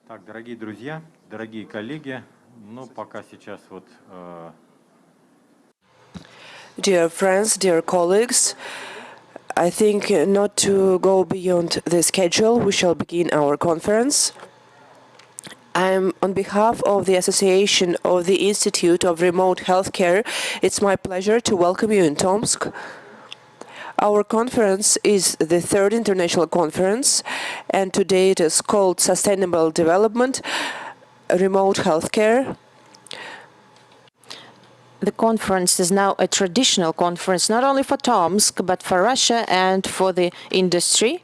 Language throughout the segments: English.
Так, дорогие друзья, дорогие коллеги, ну пока сейчас вот. Dear friends, dear colleagues, I think not to go beyond the schedule, we shall begin our conference. I'm on behalf of the Association of the Institute of Remote Healthcare. It's my pleasure to welcome you in Tomsk. Our conference is the third international conference, and today it is called Sustainable Development, Remote Healthcare. The conference is now a traditional conference, not only for Tomsk, but for Russia and for the industry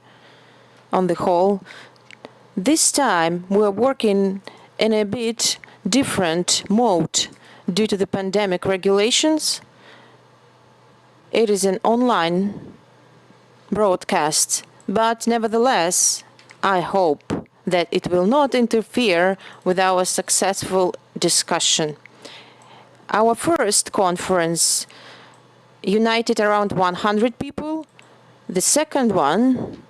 on the whole. This time, we're working in a bit different mode due to the pandemic regulations. It is an online broadcast, but nevertheless, I hope that it will not interfere with our successful discussion. Our first conference united around 100 people. The second one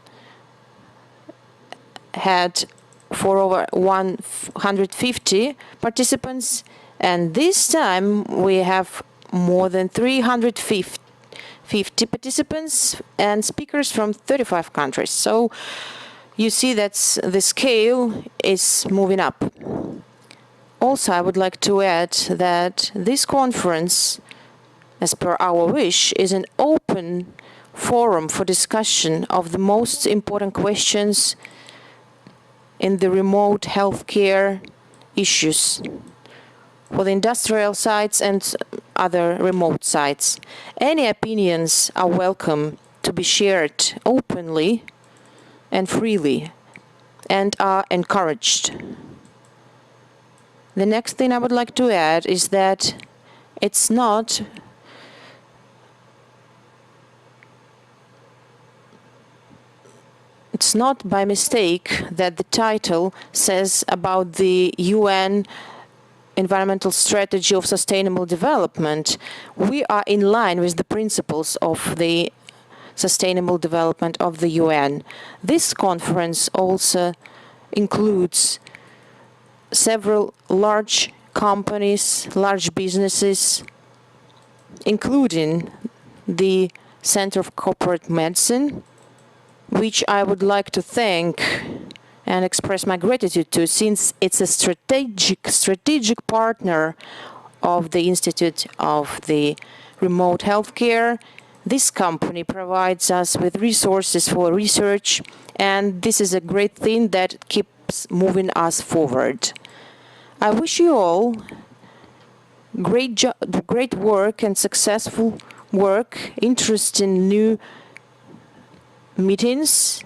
had for over 150 participants, and this time we have more than 350 participants and speakers from 35 countries. So you see that the scale is moving up. Also, I would like to add that this conference, as per our wish, is an open forum for discussion of the most important questions in the remote healthcare issues for the industrial sites and other remote sites. Any opinions are welcome to be shared openly and freely and are encouraged. The next thing I would like to add is that it's not by mistake that the title says about the UN environmental strategy of sustainable development. We are in line with the principles of the sustainable development of the UN. This conference also includes several large companies, large businesses, including the Center of Corporate Medicine, which I would like to thank and express my gratitude to, since it's a strategic partner of the Institute of the Remote Healthcare. This company provides us with resources for research, and this is a great thing that keeps moving us forward. I wish you all great work and successful work, interesting new meetings.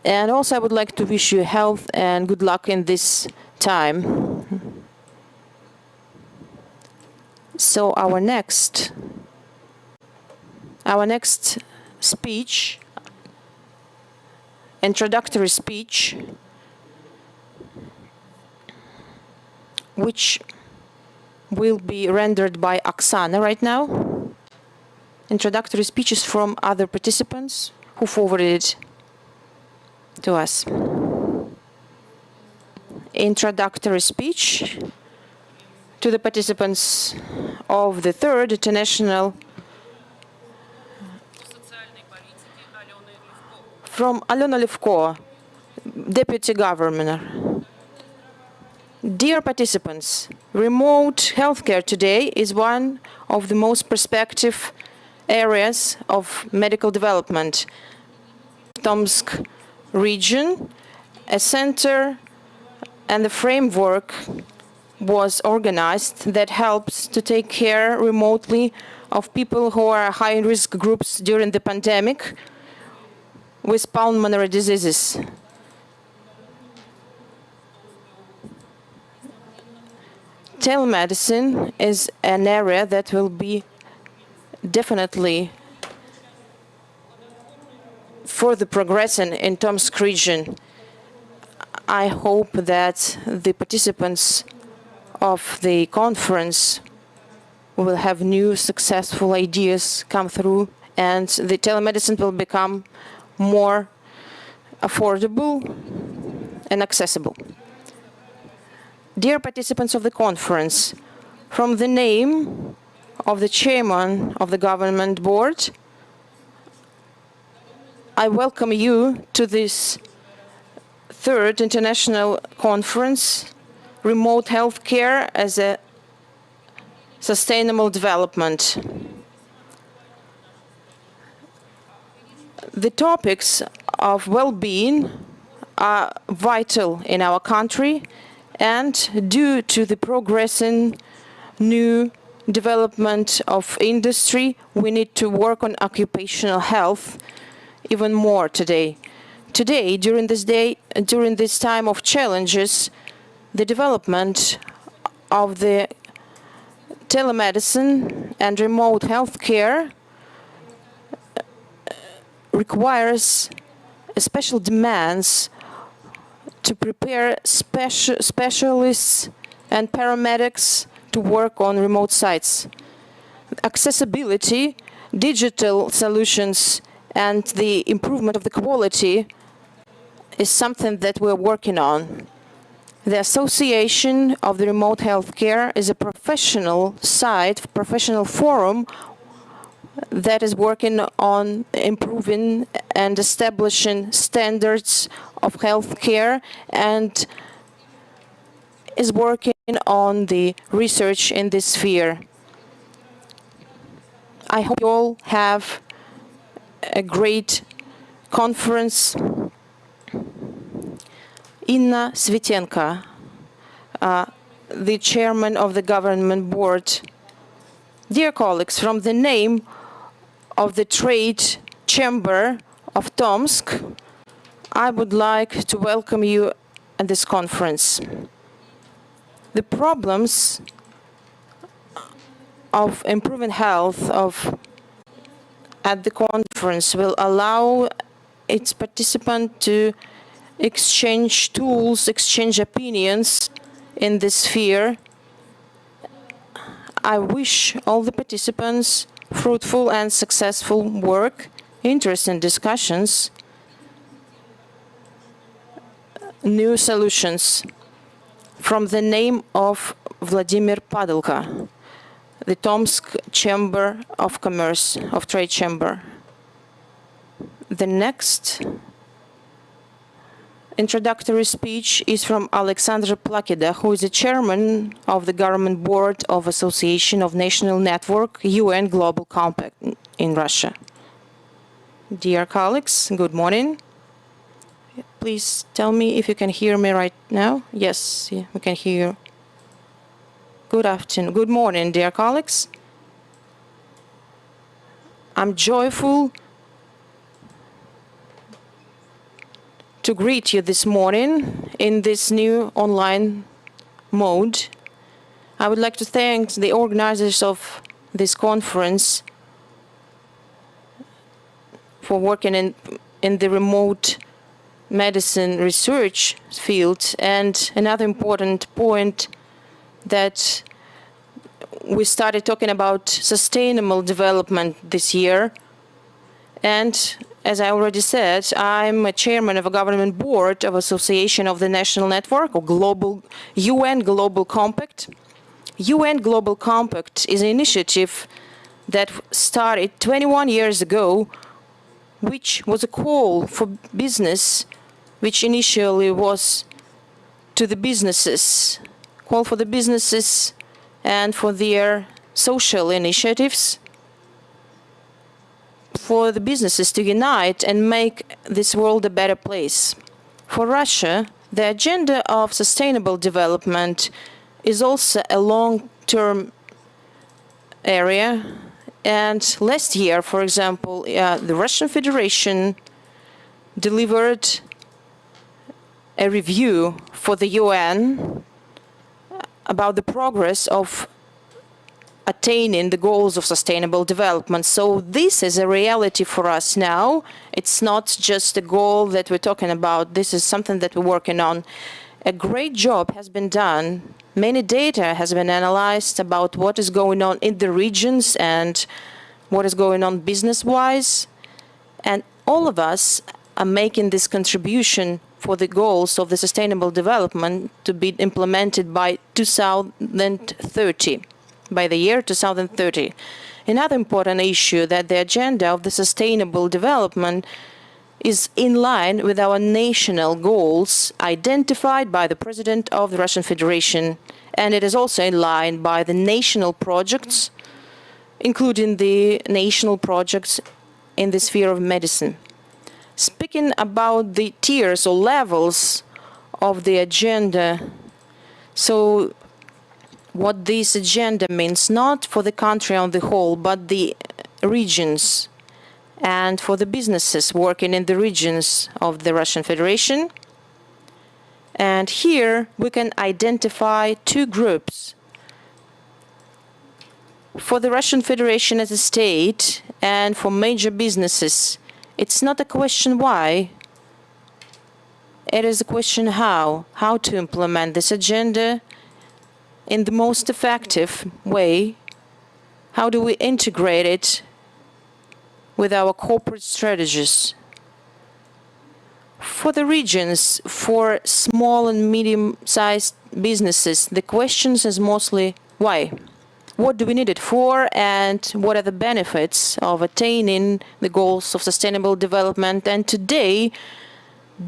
And also I would like to wish you health and good luck in this time. So our next speech, introductory speech, which will be rendered by Oksana right now. Introductory speeches from other participants who forwarded it to us. Introductory speech to the participants of the third international from Alena Levko, Deputy Governor. Dear participants, remote healthcare today is one of the most prospective areas of medical development. Tomsk region, a center and the framework was organized that helps to take care remotely of people who are high-risk groups during the pandemic with pulmonary diseases. Telemedicine is an area that will be definitely further progressing in Tomsk region. I hope that the participants of the conference will have new successful ideas come through, and the telemedicine will become more affordable and accessible. Dear participants of the conference, from the name of the chairman of the government board, I welcome you to this third international conference, Remote Healthcare as a Sustainable Development. The topics of well-being are vital in our country, and due to the progressing new development of industry, we need to work on occupational health even more today. Today, during this time of challenges, the development of the telemedicine and remote healthcare requires special demands to prepare specialists and paramedics to work on remote sites. Accessibility, digital solutions, and the improvement of the quality is something that we're working on. The Association of the Remote Healthcare is a professional site, professional forum that is working on improving and establishing standards of healthcare and is working on the research in this sphere. I hope you all have a great conference. Inna Svitenka, the chairman of the government board. Dear colleagues, from the name of the Trade Chamber of Tomsk, I would like to welcome you at this conference. The problems of improving health at the conference will allow its participants to exchange tools, exchange opinions in this sphere. I wish all the participants fruitful and successful work, interesting discussions, new solutions. From the name of Vladimir Padalka, the Tomsk Chamber of Commerce, of Trade Chamber. The next introductory speech is from Alexandra Plakida, who is the chairman of the government board of Association of National Network, UN Global Compact in Russia. Dear colleagues, good morning. Please tell me if you can hear me right now. Yes, we can hear you. Good afternoon. Good morning, dear colleagues. I'm joyful to greet you this morning in this new online mode. I would like to thank the organizers of this conference for working in the remote medicine research field. And another important point, that we started talking about sustainable development this year. And as I already said, I'm a chairman of a government board of Association of the National Network, or UN Global Compact. UN Global Compact is an initiative that started 21 years ago, which was a call for business, which initially was to the businesses, call for the businesses and for their social initiatives, for the businesses to unite and make this world a better place. For Russia, the agenda of sustainable development is also a long-term area. And last year, for example, the Russian Federation delivered a review for the UN about the progress of attaining the goals of sustainable development. So this is a reality for us now. It's not just a goal that we're talking about. This is something that we're working on. A great job has been done. Many data has been analyzed about what is going on in the regions and what is going on business-wise. And all of us are making this contribution for the goals of the Sustainable Development to be implemented by 2030, by the year 2030. Another important issue that the agenda of the Sustainable Development is in line with our national goals identified by the President of the Russian Federation, and it is also in line by the national projects, including the national projects in the sphere of medicine. Speaking about the tiers or levels of the agenda, so what this agenda means, not for the country on the whole, but the regions and for the businesses working in the regions of the Russian Federation. And here we can identify two groups. For the Russian Federation as a state and for major businesses, it's not a question why, it is a question how to implement this agenda in the most effective way. How do we integrate it with our corporate strategies? For the regions, for small and medium-sized businesses, the questions is mostly why? What do we need it for, and what are the benefits of attaining the goals of sustainable development? And today,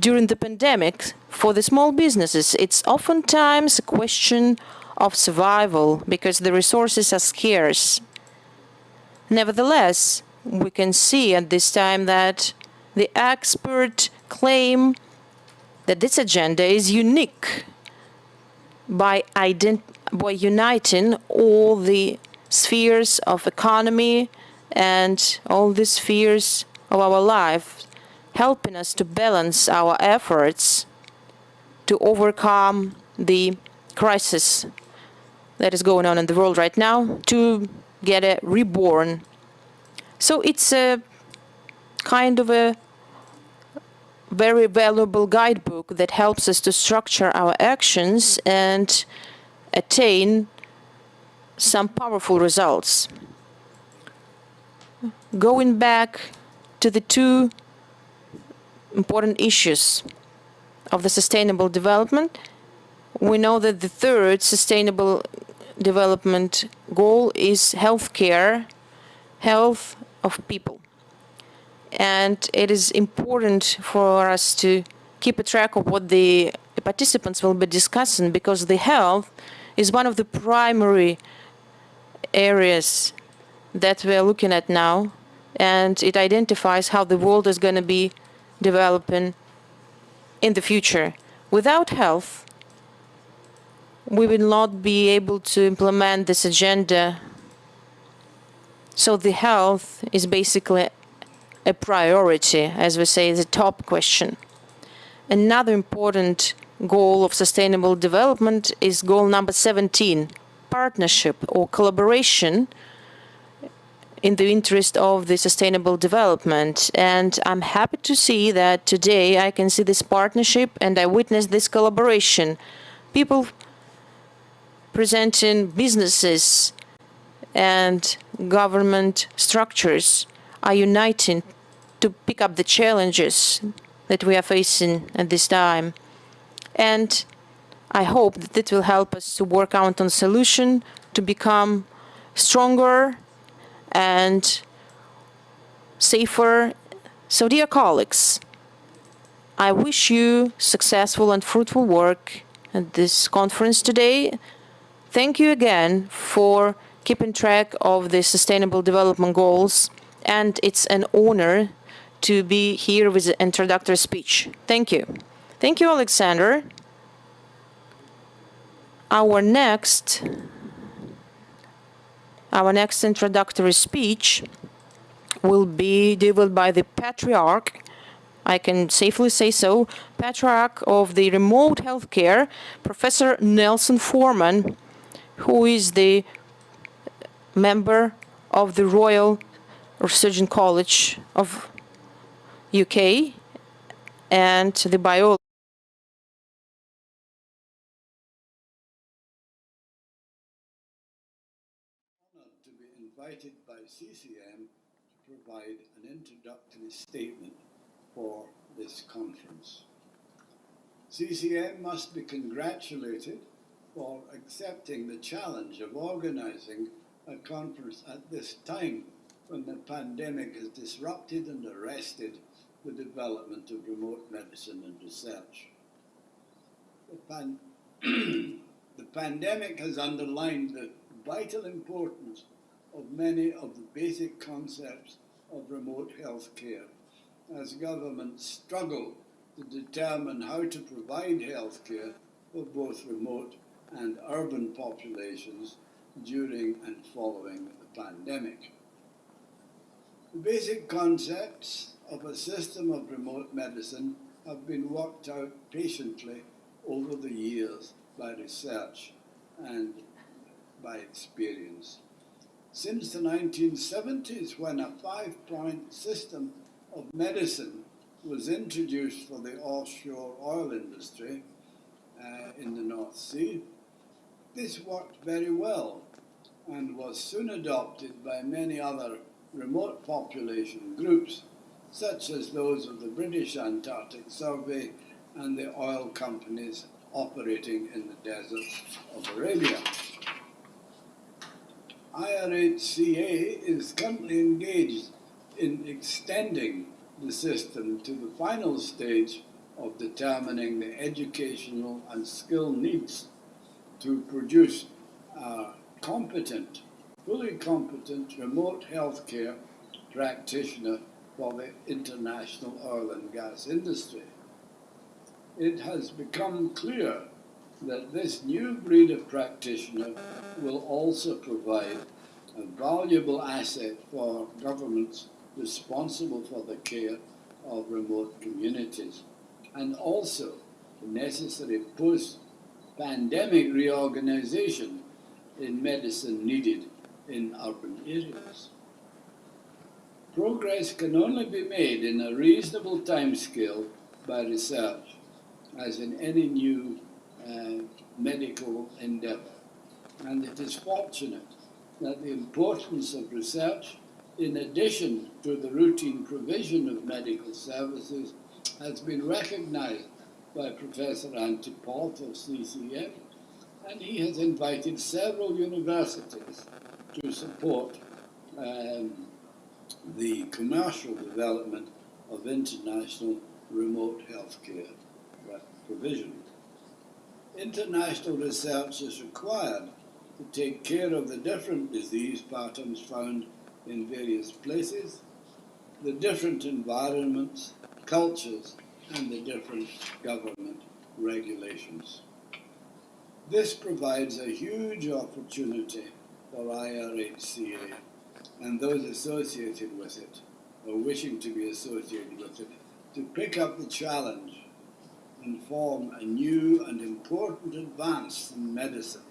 during the pandemic, for the small businesses, it's oftentimes a question of survival because the resources are scarce. Nevertheless, we can see at this time that the experts claim that this agenda is unique by uniting all the spheres of economy and all the spheres of our life, helping us to balance our efforts to overcome the crisis that is going on in the world right now, to get it reborn. So it's a kind of a very valuable guidebook that helps us to structure our actions and attain some powerful results. Going back to the two important issues of the sustainable development, we know that the third sustainable development goal is healthcare, health of people. And it is important for us to keep a track of what the participants will be discussing, because the health is one of the primary areas that we are looking at now, and it identifies how the world is going to be developing in the future. Without health, we will not be able to implement this agenda. So the health is basically a priority, as we say, the top question. Another important goal of sustainable development is goal number 17, partnership or collaboration in the interest of the sustainable development. And I'm happy to see that today I can see this partnership and I witness this collaboration. People presenting businesses and government structures are uniting to pick up the challenges that we are facing at this time. And I hope that it will help us to work out on a solution to become stronger and safer. So, dear colleagues, I wish you successful and fruitful work at this conference today. Thank you again for keeping track of the Sustainable Development Goals, and it's an honor to be here with the introductory speech. Thank you. Thank you, Alexander. Our next introductory speech will be delivered by the Patriarch, I can safely say so, Patriarch of the Remote Healthcare, Professor Nelson Foreman, who is the member of the Royal Surgeon College of UK and the biologist. Honored to be invited by CCM to provide an introductory statement for this conference. CCM must be congratulated for accepting the challenge of organizing a conference at this time when the pandemic has disrupted and arrested the development of remote medicine and research. The pandemic has underlined the vital importance of many of the basic concepts of remote health care as governments struggle to determine how to provide health care for both remote and urban populations during and following the pandemic. The basic concepts of a system of remote medicine have been worked out patiently over the years by research and by experience. Since the 1970s, when a 5-point system of medicine was introduced for the offshore oil industry in the North Sea, this worked very well and was soon adopted by many other remote population groups, such as those of the British Antarctic Survey and the oil companies operating in the deserts of Arabia. IRHCA is currently engaged in extending the system to the final stage of determining the educational and skill needs to produce a competent, fully competent remote healthcare practitioner for the international oil and gas industry. It has become clear that this new breed of practitioner will also provide a valuable asset for governments responsible for the care of remote communities, and also the necessary post-pandemic reorganization in medicine needed in urban areas. Progress can only be made in a reasonable timescale by research, as in any new medical endeavor. And it is fortunate that the importance of research, in addition to the routine provision of medical services, has been recognized by Professor Antipov of CCM, and he has invited several universities to support the commercial development of international remote healthcare provision. International research is required to take care of the different disease patterns found in various places, the different environments, cultures, and the different government regulations. This provides a huge opportunity for IRHCA and those associated with it, or wishing to be associated with it, to pick up the challenge and form a new and important advance in medicine,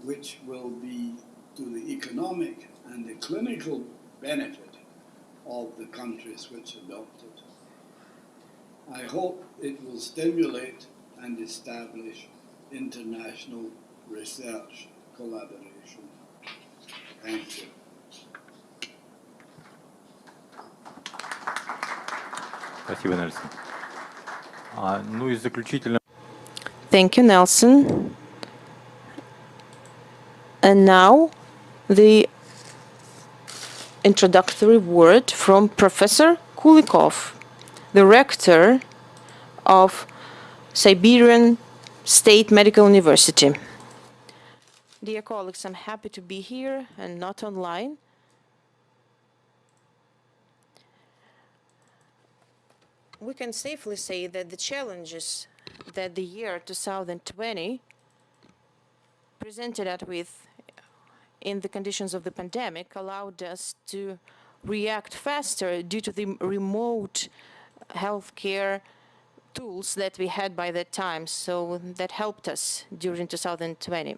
which will be to the economic and the clinical benefit of the countries which adopt it. I hope it will stimulate and establish international research collaboration. Thank you. Спасибо, Нельсон. Ну и заключительно. Thank you, Nelson. And now the introductory word from Professor Kulikov, the rector of Siberian State Medical University. Dear colleagues, I'm happy to be here and not online. We can safely say that the challenges that the year 2020 presented us with in the conditions of the pandemic allowed us to react faster due to the remote healthcare tools that we had by that time. So that helped us during 2020.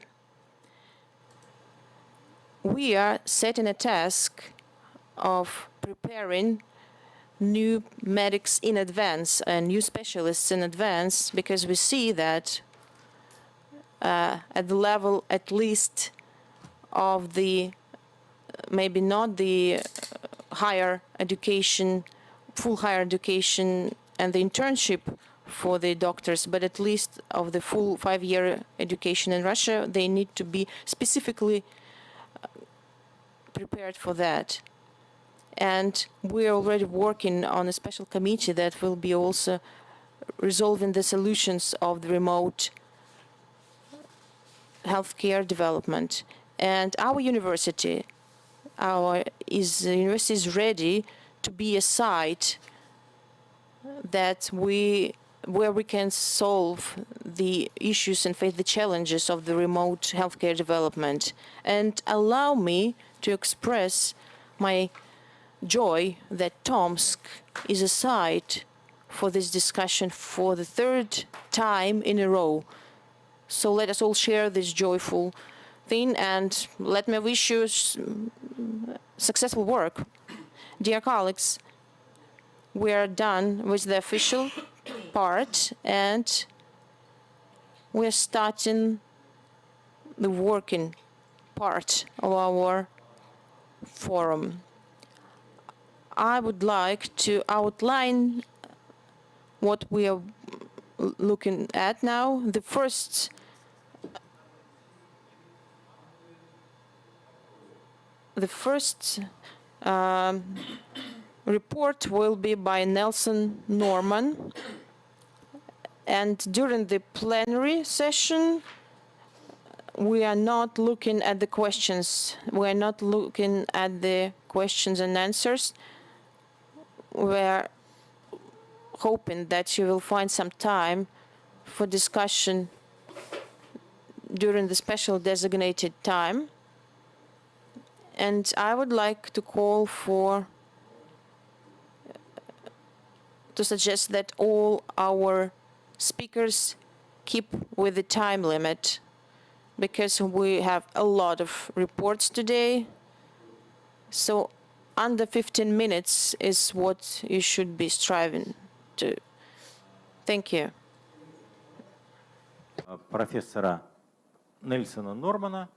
We are setting a task of preparing new medics in advance and new specialists in advance, because we see that at the level at least of the, maybe not the higher education, full higher education and the internship for the doctors, but at least of the full 5-year education in Russia, they need to be specifically prepared for that. And we're already working on a special committee that will be also resolving the solutions of the remote healthcare development. And our university is ready to be a site that where we can solve the issues and face the challenges of the remote healthcare development. And allow me to express my joy that Tomsk is a site for this discussion for the 3rd time in a row. So let us all share this joyful thing, and let me wish you successful work. Dear colleagues, we are done with the official part, and we're starting the working part of our forum. I would like to outline what we are looking at now. The first report will be by Nelson Norman, and during the plenary session we are not looking at the questions. We are not looking at the questions and answers. We are hoping that you will find some time for discussion during the special designated time. And I would like to call to suggest that all our speakers keep with the time limit, because we have a lot of reports today. So under 15 minutes is what you should be striving to. Thank you. Профессора Нельсона Нормана.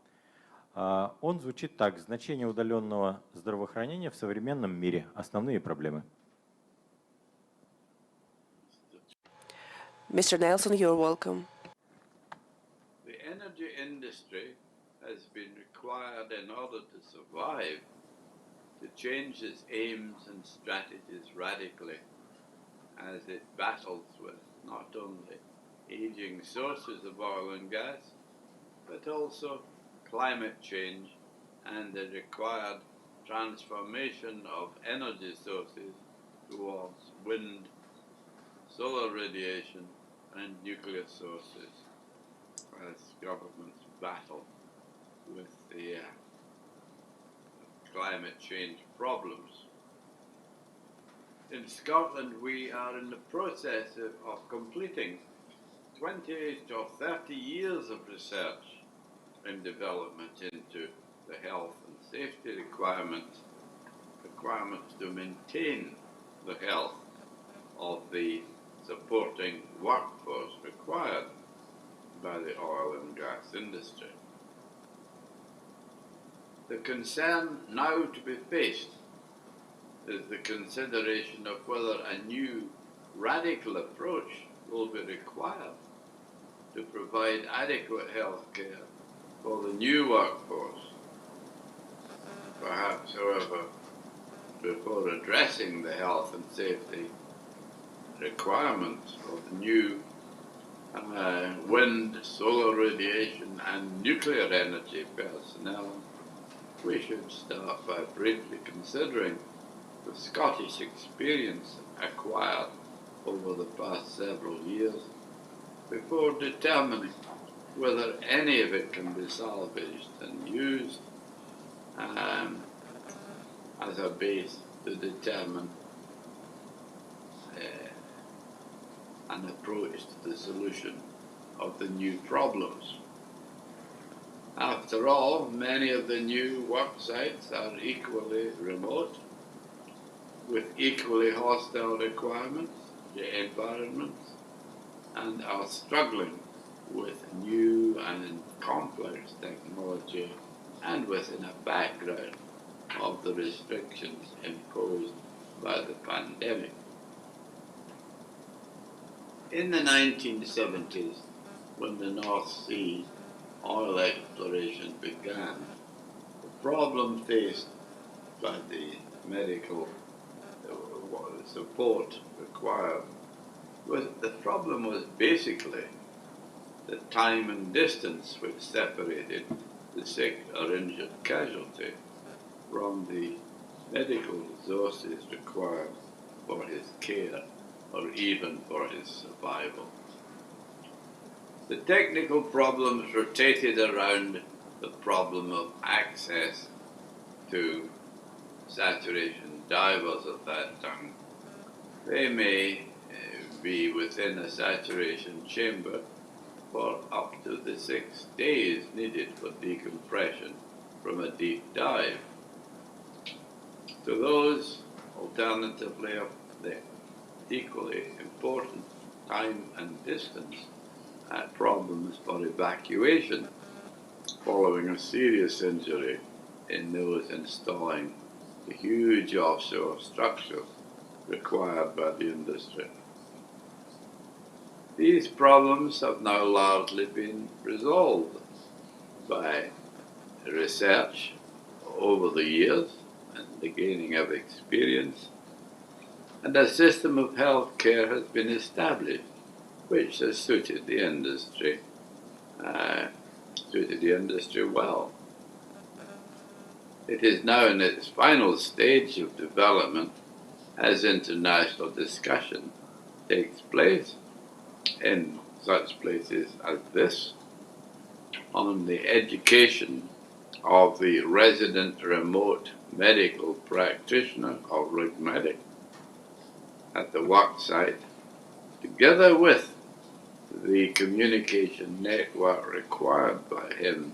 Он звучит так: значение удаленного здравоохранения в современном мире. Основные проблемы. Mr. Nelson, you're welcome. The energy industry has been required in order to survive to change its aims and strategies radically as it battles with not only aging sources of oil and gas, but also climate change and the required transformation of energy sources towards wind, solar radiation, and nuclear sources as governments battle with the climate change problems. In Scotland, we are in the process of completing 28 or 30 years of research and development into the health and safety requirements to maintain the health of the supporting workforce required by the oil and gas industry. The concern now to be faced is the consideration of whether a new radical approach will be required to provide adequate health care for the new workforce. Perhaps, however, before addressing the health and safety requirements of the new wind, solar radiation and nuclear energy personnel, we should start by briefly considering the Scottish experience acquired over the past several years before determining whether any of it can be salvaged and used as a base to determine an approach to the solution of the new problems. After all, many of the new work sites are equally remote, with equally hostile requirements, environments, and are struggling with new and complex technology and within a background of the restrictions imposed by the pandemic. In the 1970s, when the North Sea oil exploration began, the problem faced by the medical support required the problem was basically the time and distance which separated the sick or injured casualty from the medical resources required for his care or even for his survival. The technical problems rotated around the problem of access to saturation divers at that time. They may be within a saturation chamber for up to the 6 days needed for decompression from a deep dive. To those, alternatively, of the equally important time and distance problems for evacuation following a serious injury in those installing the huge offshore structures required by the industry. These problems have now largely been resolved by research over the years and the gaining of experience, and a system of health care has been established which has suited the industry well. It is now in its final stage of development as international discussion takes place in such places as this on the education of the resident remote medical practitioner or RegMedic at the work site, together with the communication network required by him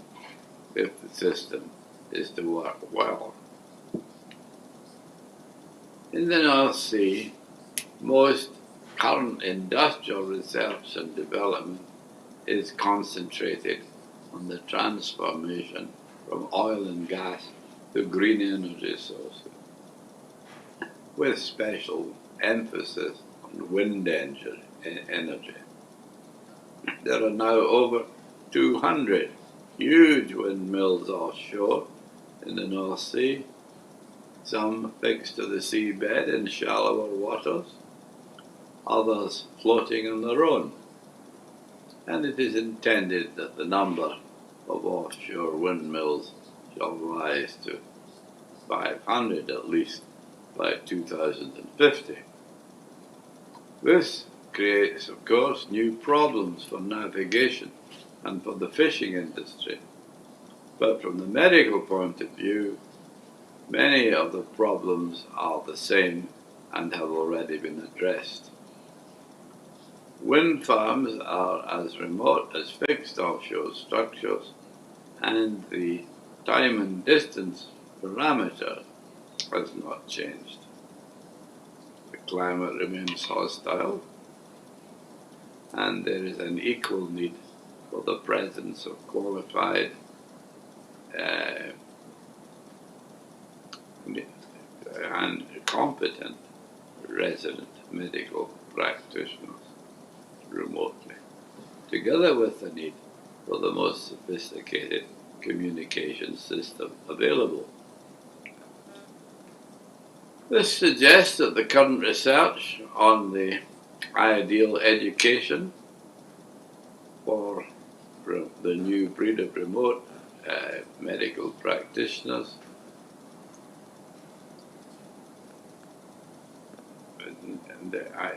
if the system is to work well. In the North Sea, most current industrial research and development is concentrated on the transformation from oil and gas to green energy sources, with special emphasis on wind energy. There are now over 200 huge windmills offshore in the North Sea, some fixed to the seabed in shallower waters, others floating on their own. And it is intended that the number of offshore windmills shall rise to 500 at least by 2050. This creates, of course, new problems for navigation and for the fishing industry. But from the medical point of view, many of the problems are the same and have already been addressed. Wind farms are as remote as fixed offshore structures, and the time and distance parameter has not changed. The climate remains hostile, and there is an equal need for the presence of qualified and competent resident medical practitioners remotely, together with the need for the most sophisticated communication system available. This suggests that the current research on the ideal education for the new breed of remote medical practitioners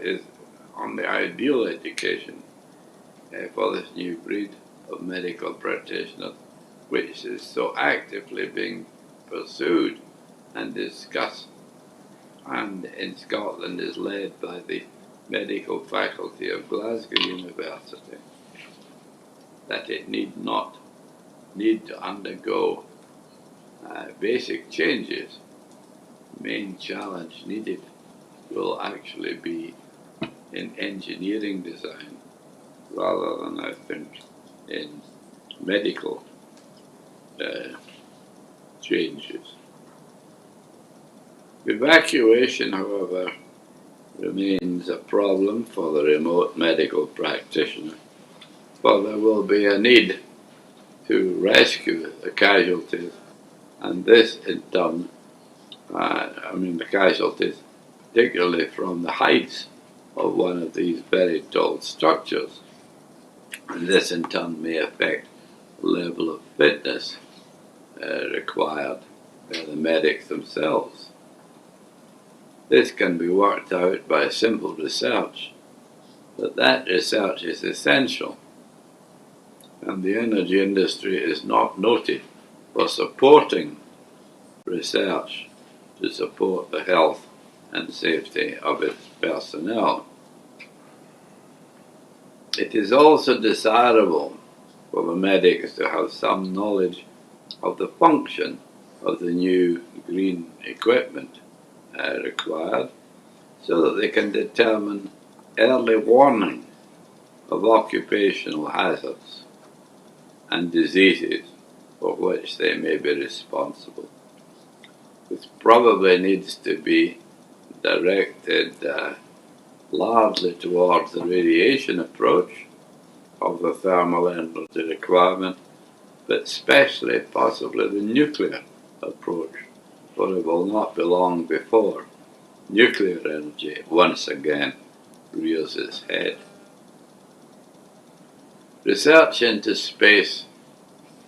is on the ideal education for this new breed of medical practitioners, which is so actively being pursued and discussed, and in Scotland is led by the medical faculty of Glasgow University, that it need to undergo basic changes. The main challenge needed will actually be in engineering design rather than, I think, in medical changes. Evacuation, however, remains a problem for the remote medical practitioner, for there will be a need to rescue the casualties, and this in turn, the casualties, particularly from the heights of one of these very tall structures, and this in turn may affect the level of fitness required by the medics themselves. This can be worked out by simple research, but that research is essential, and the energy industry is not noted for supporting research to support the health and safety of its personnel. It is also desirable for the medics to have some knowledge of the function of the new green equipment required, so that they can determine early warning of occupational hazards and diseases for which they may be responsible. This probably needs to be directed largely towards the radiation approach of the thermal energy requirement, but especially possibly the nuclear approach, for it will not be long before nuclear energy once again rears its head. Research into space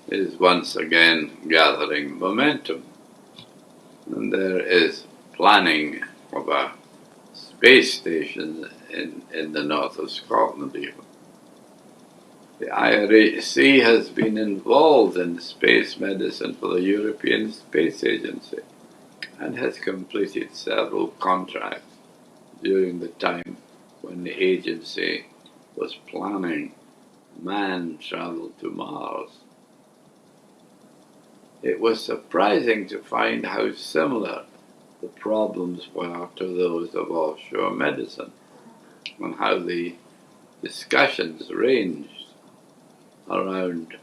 is once again gathering momentum, and there is planning of a space station in the north of Scotland even. The IRHC has been involved in space medicine for the European Space Agency and has completed several contracts during the time when the agency was planning manned travel to Mars. It was surprising to find how similar the problems were to those of offshore medicine, and how the discussions ranged around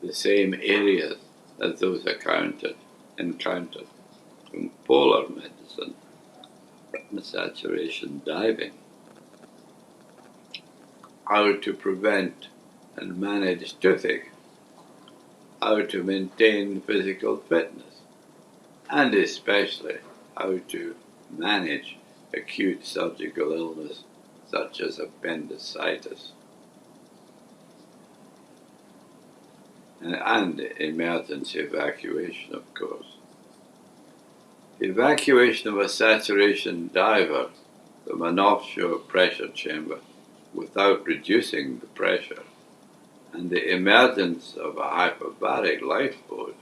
the same areas as those encountered in polar medicine and saturation diving. How to prevent and manage toothache, how to maintain physical fitness, and especially how to manage acute surgical illness such as appendicitis, and emergency evacuation, of course. The evacuation of a saturation diver from an offshore pressure chamber without reducing the pressure, and the emergence of a hyperbaric lifeboat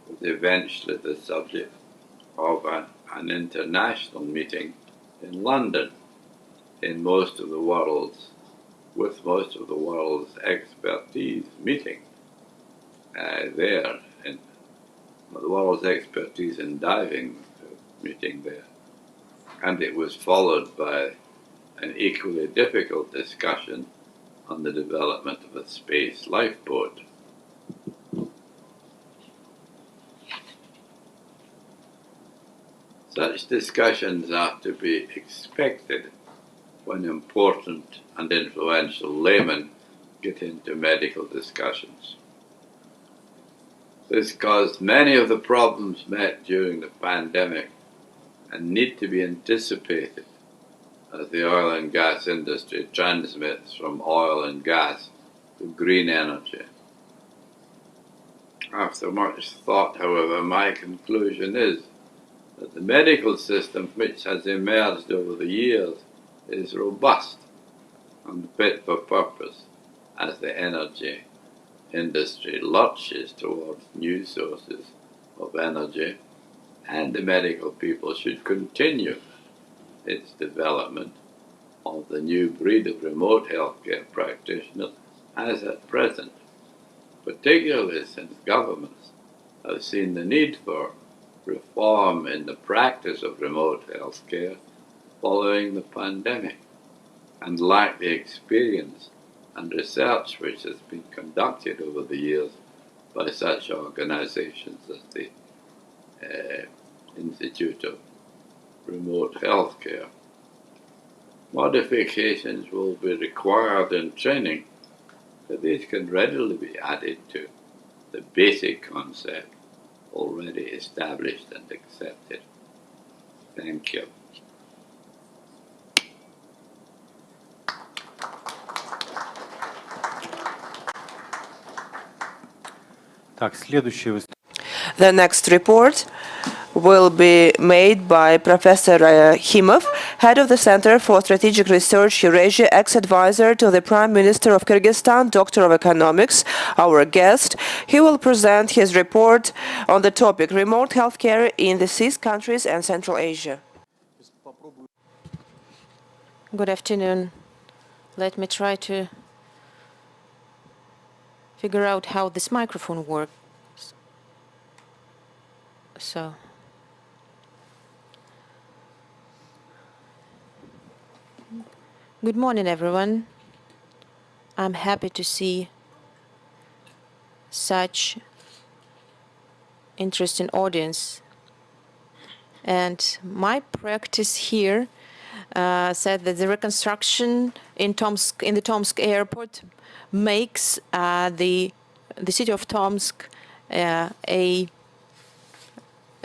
was eventually the subject of an international meeting in London with most of the world's expertise meeting there, in the world's expertise in diving meeting there. And it was followed by an equally difficult discussion on the development of a space lifeboat. Such discussions are to be expected when important and influential laymen get into medical discussions. This caused many of the problems met during the pandemic and need to be anticipated as the oil and gas industry transmits from oil and gas to green energy. After much thought, however, my conclusion is that the medical system which has emerged over the years is robust and fit for purpose as the energy industry lurches towards new sources of energy, and the medical people should continue its development of the new breed of remote healthcare practitioners as at present, particularly since governments have seen the need for reform in the practice of remote healthcare following the pandemic, and lack the experience and research which has been conducted over the years by such organizations as the Institute of remote healthcare. Modifications will be required in training, but these can readily be added to the basic concept already established and accepted. Thank you. Так, следующее выступление. The next report will be made by Professor Himov, head of the Center for Strategic Research Eurasia, ex-advisor to the Prime Minister of Kyrgyzstan, Doctor of Economics, our guest. He will present his report on the topic remote healthcare in the CIS countries and Central Asia. Good afternoon. Let me try to figure out how this microphone works. So, good morning, everyone. I'm happy to see such interesting audience. And my practice here said that the reconstruction in the Tomsk airport makes the city of Tomsk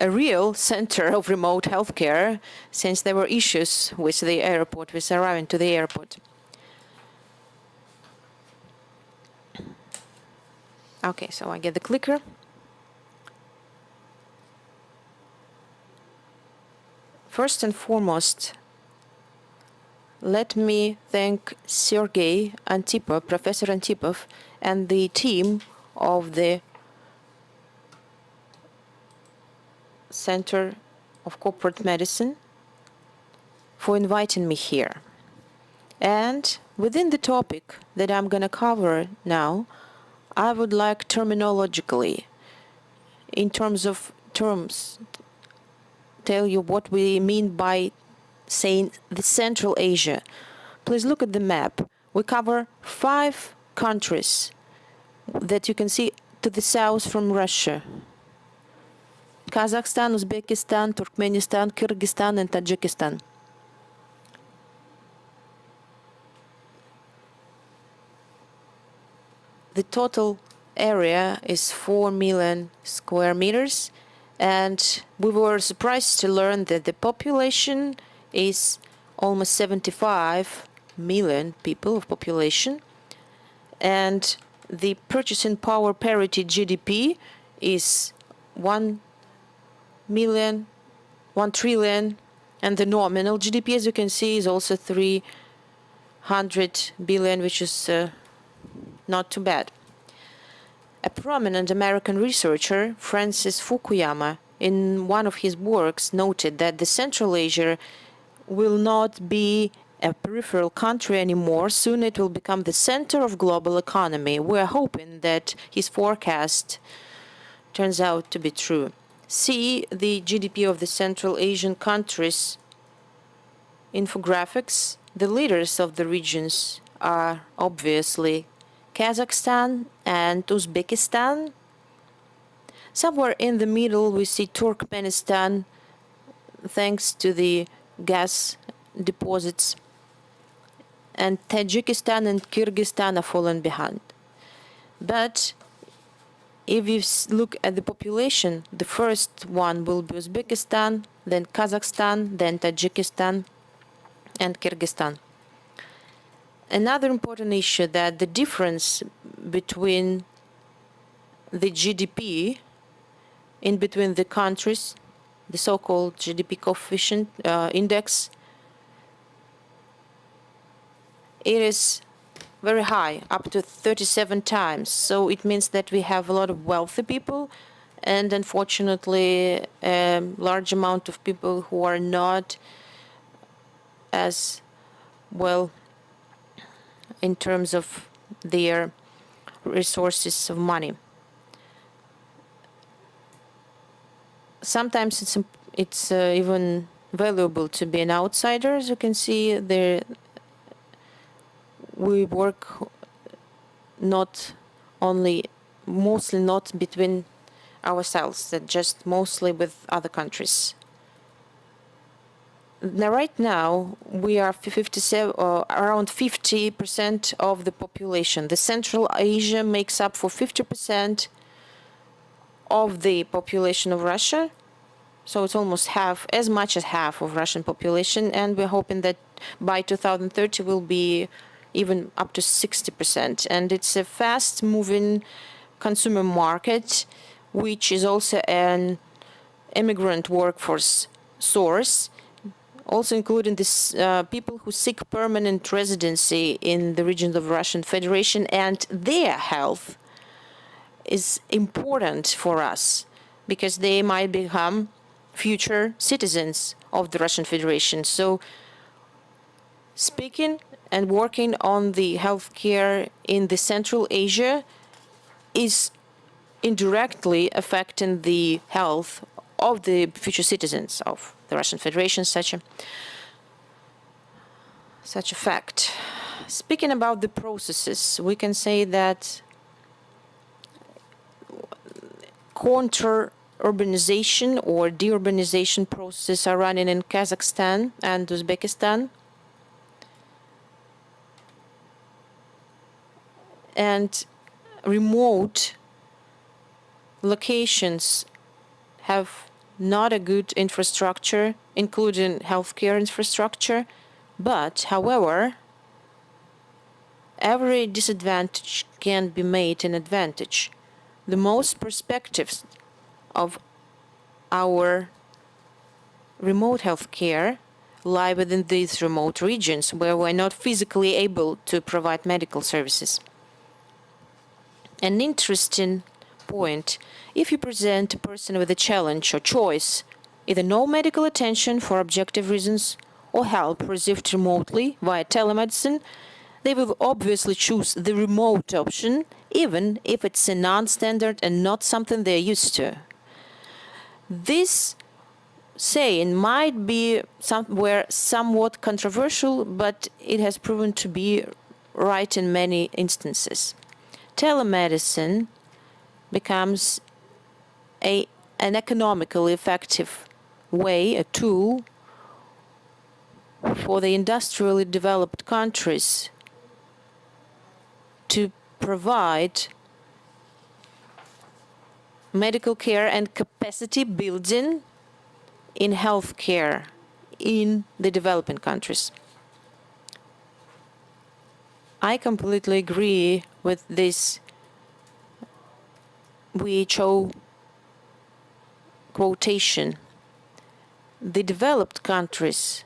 a real center of remote healthcare, since there were issues with the airport, with arriving to the airport. Okay, so I get the clicker. First and foremost, let me thank Sergey Antipov, Professor Antipov, and the team of the Center of Corporate Medicine for inviting me here. And within the topic that I'm going to cover now, I would like terminologically, in terms of terms, tell you what we mean by saying the Central Asia. Please look at the map. We cover 5 countries that you can see to the south from Russia: Kazakhstan, Uzbekistan, Turkmenistan, Kyrgyzstan, and Tajikistan. The total area is 4 million square meters, and we were surprised to learn that the population is almost 75 million people of population, and the purchasing power parity GDP is 1 trillion, and the nominal GDP, as you can see, is also 300 billion, which is not too bad. A prominent American researcher, Francis Fukuyama, in one of his works noted that the Central Asia will not be a peripheral country anymore. Soon it will become the center of global economy. We are hoping that his forecast turns out to be true. See the GDP of the Central Asian countries infographics. The leaders of the regions are obviously Kazakhstan and Uzbekistan. Somewhere in the middle we see Turkmenistan, thanks to the gas deposits, and Tajikistan and Kyrgyzstan are fallen behind. But if you look at the population, the first one will be Uzbekistan, then Kazakhstan, then Tajikistan, and Kyrgyzstan. Another important issue that the difference between the GDP in between the countries, the so-called GDP coefficient index, it is very high, up to 37 times. So it means that we have a lot of wealthy people and unfortunately a large amount of people who are not as well in terms of their resources of money. Sometimes it's even valuable to be an outsider. As you can see, there we work not only, mostly not between ourselves, but just mostly with other countries. right now, we are 57, around 50% of the population. The Central Asia makes up for 50% of the population of Russia. So it's almost half, as much as half of Russian population. And we're hoping that by 2030 will be even up to 60%. And it's a fast-moving consumer market, which is also an immigrant workforce source, also including this, people who seek permanent residency in the regions of Russian Federation, and their health is important for us because they might become future citizens of the Russian Federation. So speaking and working on the healthcare in the Central Asia is indirectly affecting the health of the future citizens of the Russian Federation, such a fact. Speaking about the processes, we can say that counter-urbanization or deurbanization processes are running in Kazakhstan and Uzbekistan. And remote locations have not a good infrastructure, including healthcare infrastructure, but, however, every disadvantage can be made an advantage. The most perspectives of our remote healthcare lie within these remote regions where we're not physically able to provide medical services. An interesting point: if you present a person with a challenge or choice, either no medical attention for objective reasons or help received remotely via telemedicine, they will obviously choose the remote option, even if it's a non-standard and not something they're used to. This saying might be somewhat controversial, but it has proven to be right in many instances. Telemedicine becomes an economically effective way, a tool for the industrially developed countries to provide medical care and capacity building in healthcare in the developing countries. I completely agree with this WHO quotation. The developed countries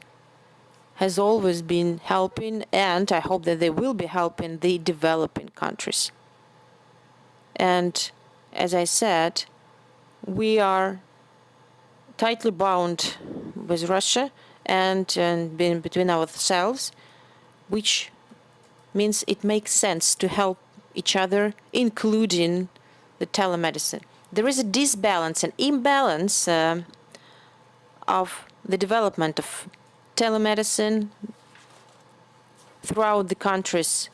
has always been helping, and I hope that they will be helping the developing countries. And as I said, we are tightly bound with Russia and being between ourselves, which means it makes sense to help each other, including the telemedicine. There is a disbalance, an imbalance of the development of telemedicine throughout the countries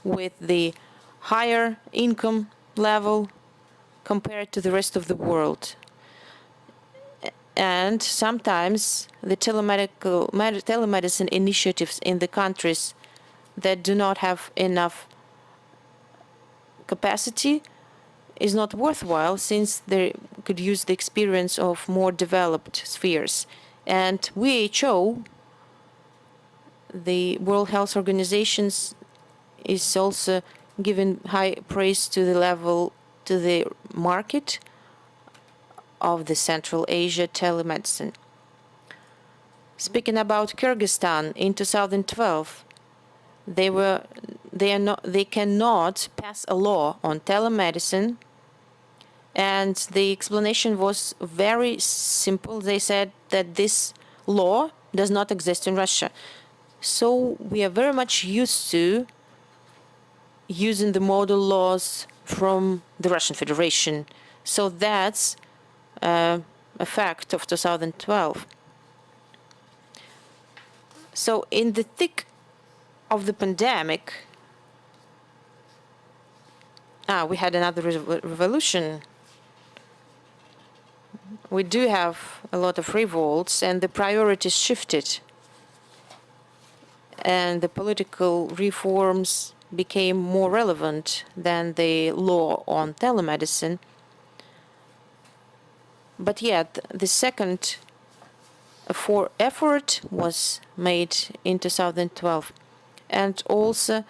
with the higher income level compared to the rest of the world. And sometimes the telemedicine initiatives in the countries that do not have enough capacity is not worthwhile, since they could use the experience of more developed spheres. And WHO, the World Health Organization, is also giving high praise to the market of the Central Asia telemedicine. Speaking about Kyrgyzstan, in 2012, they cannot pass a law on telemedicine, and the explanation was very simple. They said that this law does not exist in Russia. So we are very much used to using the model laws from the Russian Federation. So that's a fact of 2012. So in the thick of the pandemic, we had another revolution. we do have a lot of revolts, and the priorities shifted, and the political reforms became more relevant than the law on telemedicine. But yet, the second effort was made in 2012. And also,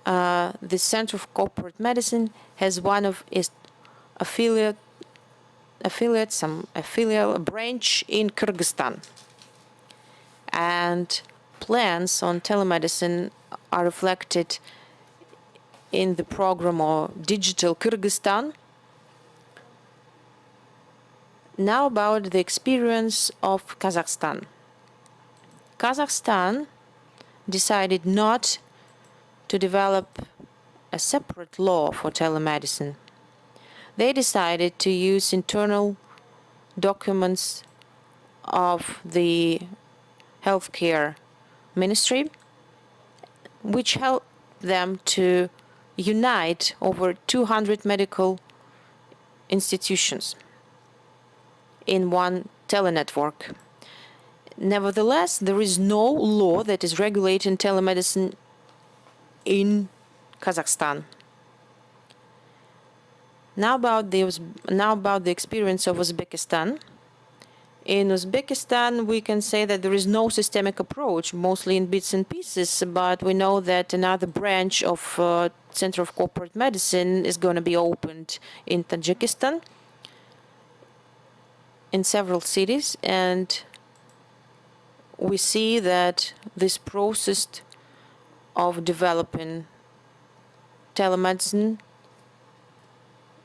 the Center of Corporate Medicine has one of its affiliate branch in Kyrgyzstan. And plans on telemedicine are reflected in the program of Digital Kyrgyzstan. Now about the experience of Kazakhstan. Kazakhstan decided not to develop a separate law for telemedicine. They decided to use internal documents of the healthcare ministry, which helped them to unite over 200 medical institutions in one telenetwork. Nevertheless, there is no law that is regulating telemedicine in Kazakhstan. Now about the experience of Uzbekistan. In Uzbekistan, we can say that there is no systemic approach, mostly in bits and pieces, but we know that another branch of Center of Corporate Medicine is going to be opened in Tajikistan, in several cities, and we see that this process of developing telemedicine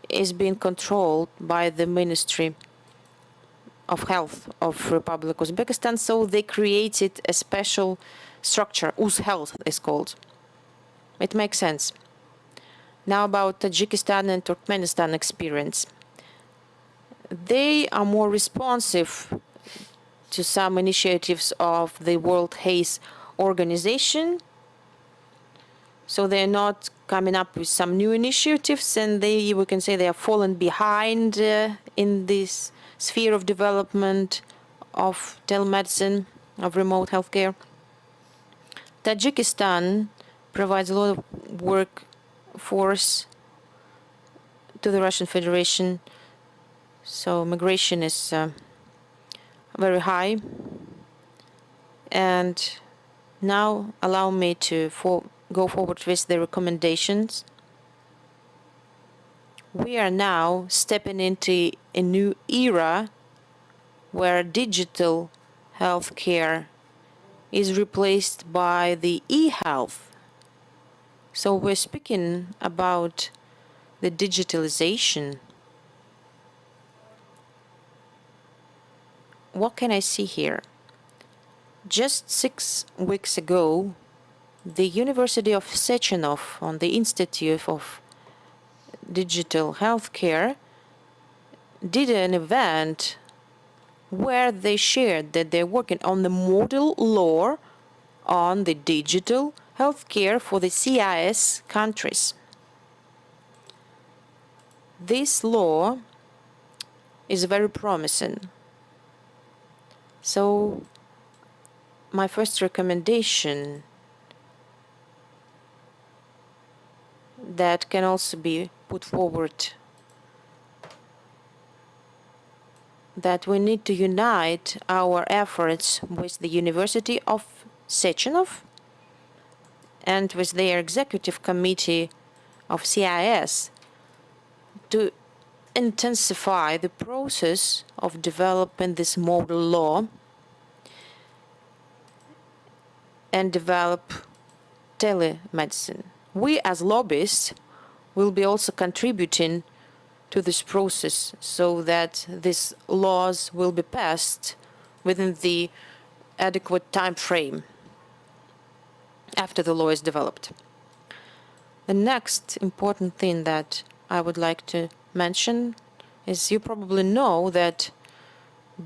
is being controlled by the Ministry of Health of Republic of Uzbekistan, so they created a special structure, UzHealth is called. It makes sense. Now about Tajikistan and Turkmenistan experience. They are more responsive to some initiatives of the World Health Organization, so they're not coming up with some new initiatives, and we can say they are fallen behind in this sphere of development of telemedicine, of remote healthcare. Tajikistan provides a lot of workforce to the Russian Federation, so migration is very high. And now allow me to go forward with the recommendations. We are now stepping into a new era where digital healthcare is replaced by the e-health. So we're speaking about the digitalization. What can I see here? Just 6 weeks ago, the University of Sechenov on the Institute of Digital Healthcare did an event where they shared that they're working on the model law on the digital healthcare for the CIS countries. This law is very promising. So my first recommendation that can also be put forward, that we need to unite our efforts with the University of Sechenov and with their executive committee of CIS to intensify the process of developing this model law and develop telemedicine. We as lobbyists will be also contributing to this process so that these laws will be passed within the adequate time frame after the law is developed. The next important thing that I would like to mention is you probably know that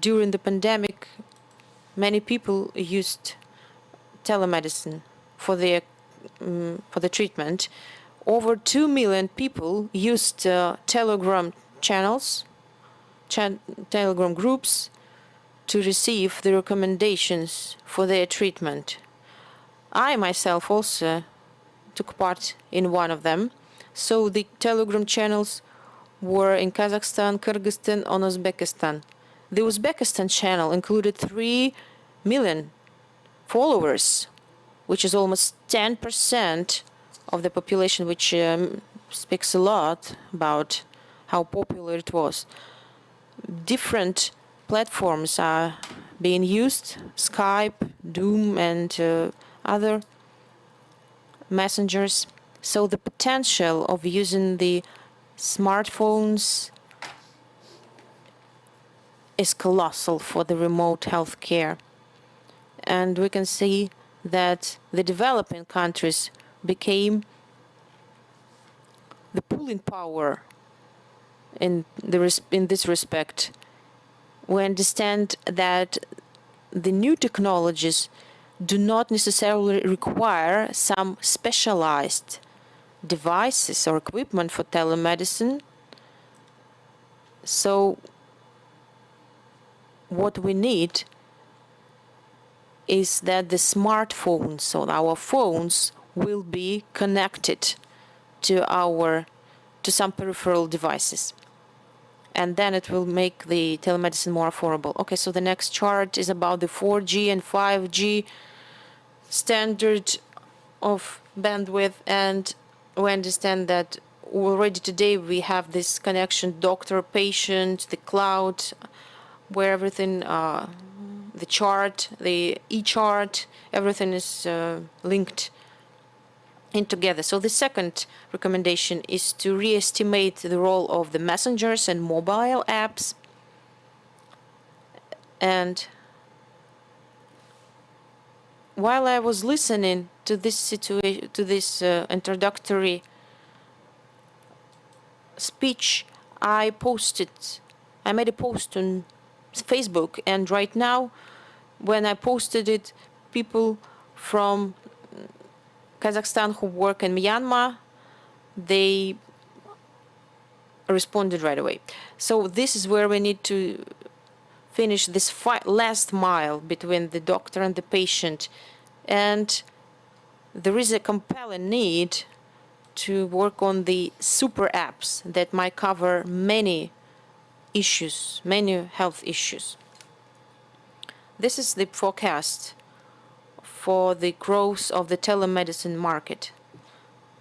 during the pandemic, many people used telemedicine for the treatment. Over 2 million people used Telegram channels Telegram groups to receive the recommendations for their treatment. I myself also took part in one of them. So the Telegram channels were in Kazakhstan, Kyrgyzstan, and Uzbekistan. The Uzbekistan channel included 3 million followers, which is almost 10% of the population, which speaks a lot about how popular it was. Different platforms are being used, Skype, Zoom, and other messengers. So the potential of using the smartphones is colossal for the remote healthcare. And we can see that the developing countries became the pulling power in this respect. We understand that the new technologies do not necessarily require some specialized devices or equipment for telemedicine. So what we need is that the smartphones, so our phones, will be connected to some peripheral devices. And then it will make the telemedicine more affordable. Okay, so the next chart is about the 4G and 5G standard of bandwidth, and we understand that already today we have this connection, doctor, patient, the cloud, where everything, the chart, the e-chart, everything is linked in together. So the second recommendation is to re-estimate the role of the messengers and mobile apps. And while I was listening to this situation, to this introductory speech, I made a post on Facebook, and right now, when I posted it, people from Kazakhstan who work in Myanmar, they responded right away. So this is where we need to finish this last mile between the doctor and the patient. And there is a compelling need to work on the super apps that might cover many issues, many health issues. This is the forecast for the growth of the telemedicine market.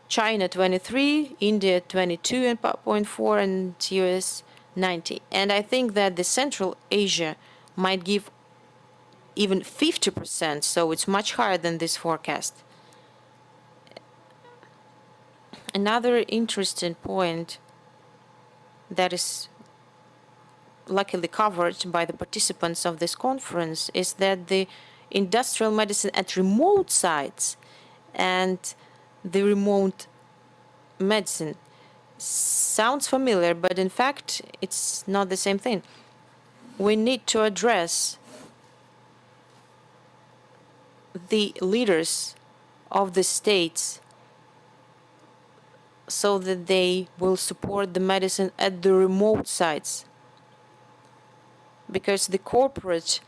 China 23, India 22.4, and US 90. And I think that the Central Asia might give even 50%, so it's much higher than this forecast. Another interesting point that is luckily covered by the participants of this conference is that the industrial medicine at remote sites and the remote medicine sounds familiar, but in fact it's not the same thing. We need to address the leaders of the states so that they will support the medicine at the remote sites, because the corporate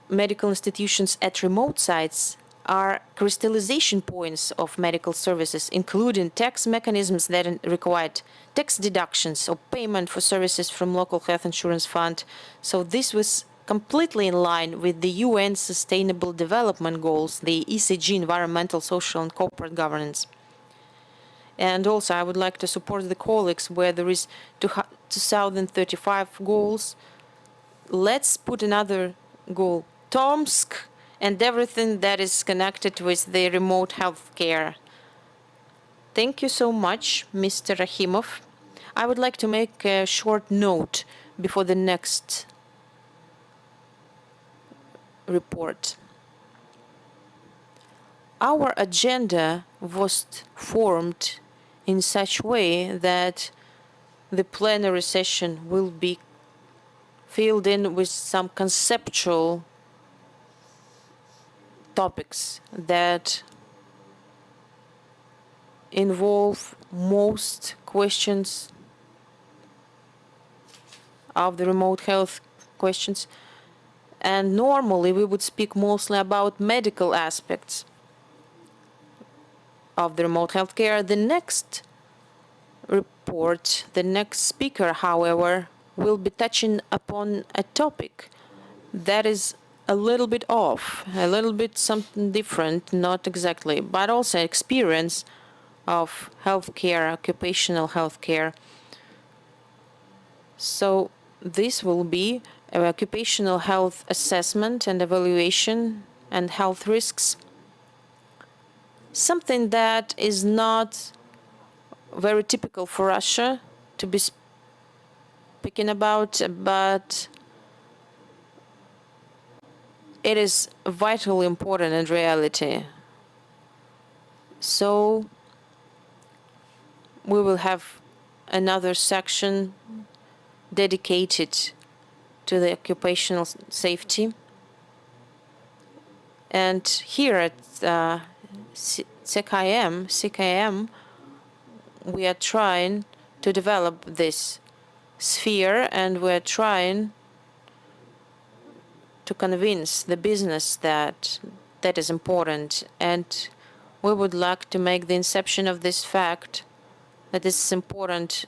medical institutions at remote sites are crystallization points of medical services, including tax mechanisms that require tax deductions or payment for services from local health insurance fund. So this was completely in line with the UN Sustainable Development Goals, the ESG, environmental, social, and corporate governance. And also, I would like to support the colleagues where there is 2035 goals. Let's put another goal, Tomsk, and everything that is connected with the remote healthcare. Thank you so much, Mr. Rahimov. I would like to make a short note before the next report. Our agenda was formed in such a way that the plenary session will be filled in with some conceptual topics that involve most questions of the remote health questions. And normally we would speak mostly about medical aspects of the remote healthcare. The next report, the next speaker, however, will be touching upon a topic that is a little bit off, a little bit something different, not exactly, but also experience of healthcare, occupational healthcare. So this will be an occupational health assessment and evaluation and health risks, something that is not very typical for Russia to be speaking about, but it is vitally important in reality. So we will have another section dedicated to the occupational safety. And here at CKM, we are trying to develop this sphere, and we are trying to convince the business that that is important. And we would like to make the inception of this fact that this is important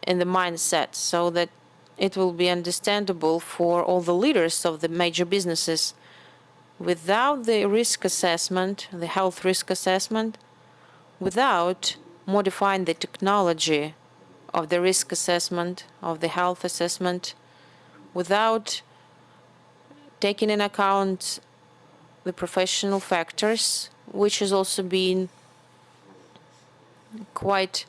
in the mindset, so that it will be understandable for all the leaders of the major businesses. Without the risk assessment, the health risk assessment, without modifying the technology of the risk assessment, of the health assessment, without taking in account the professional factors, which has also been quite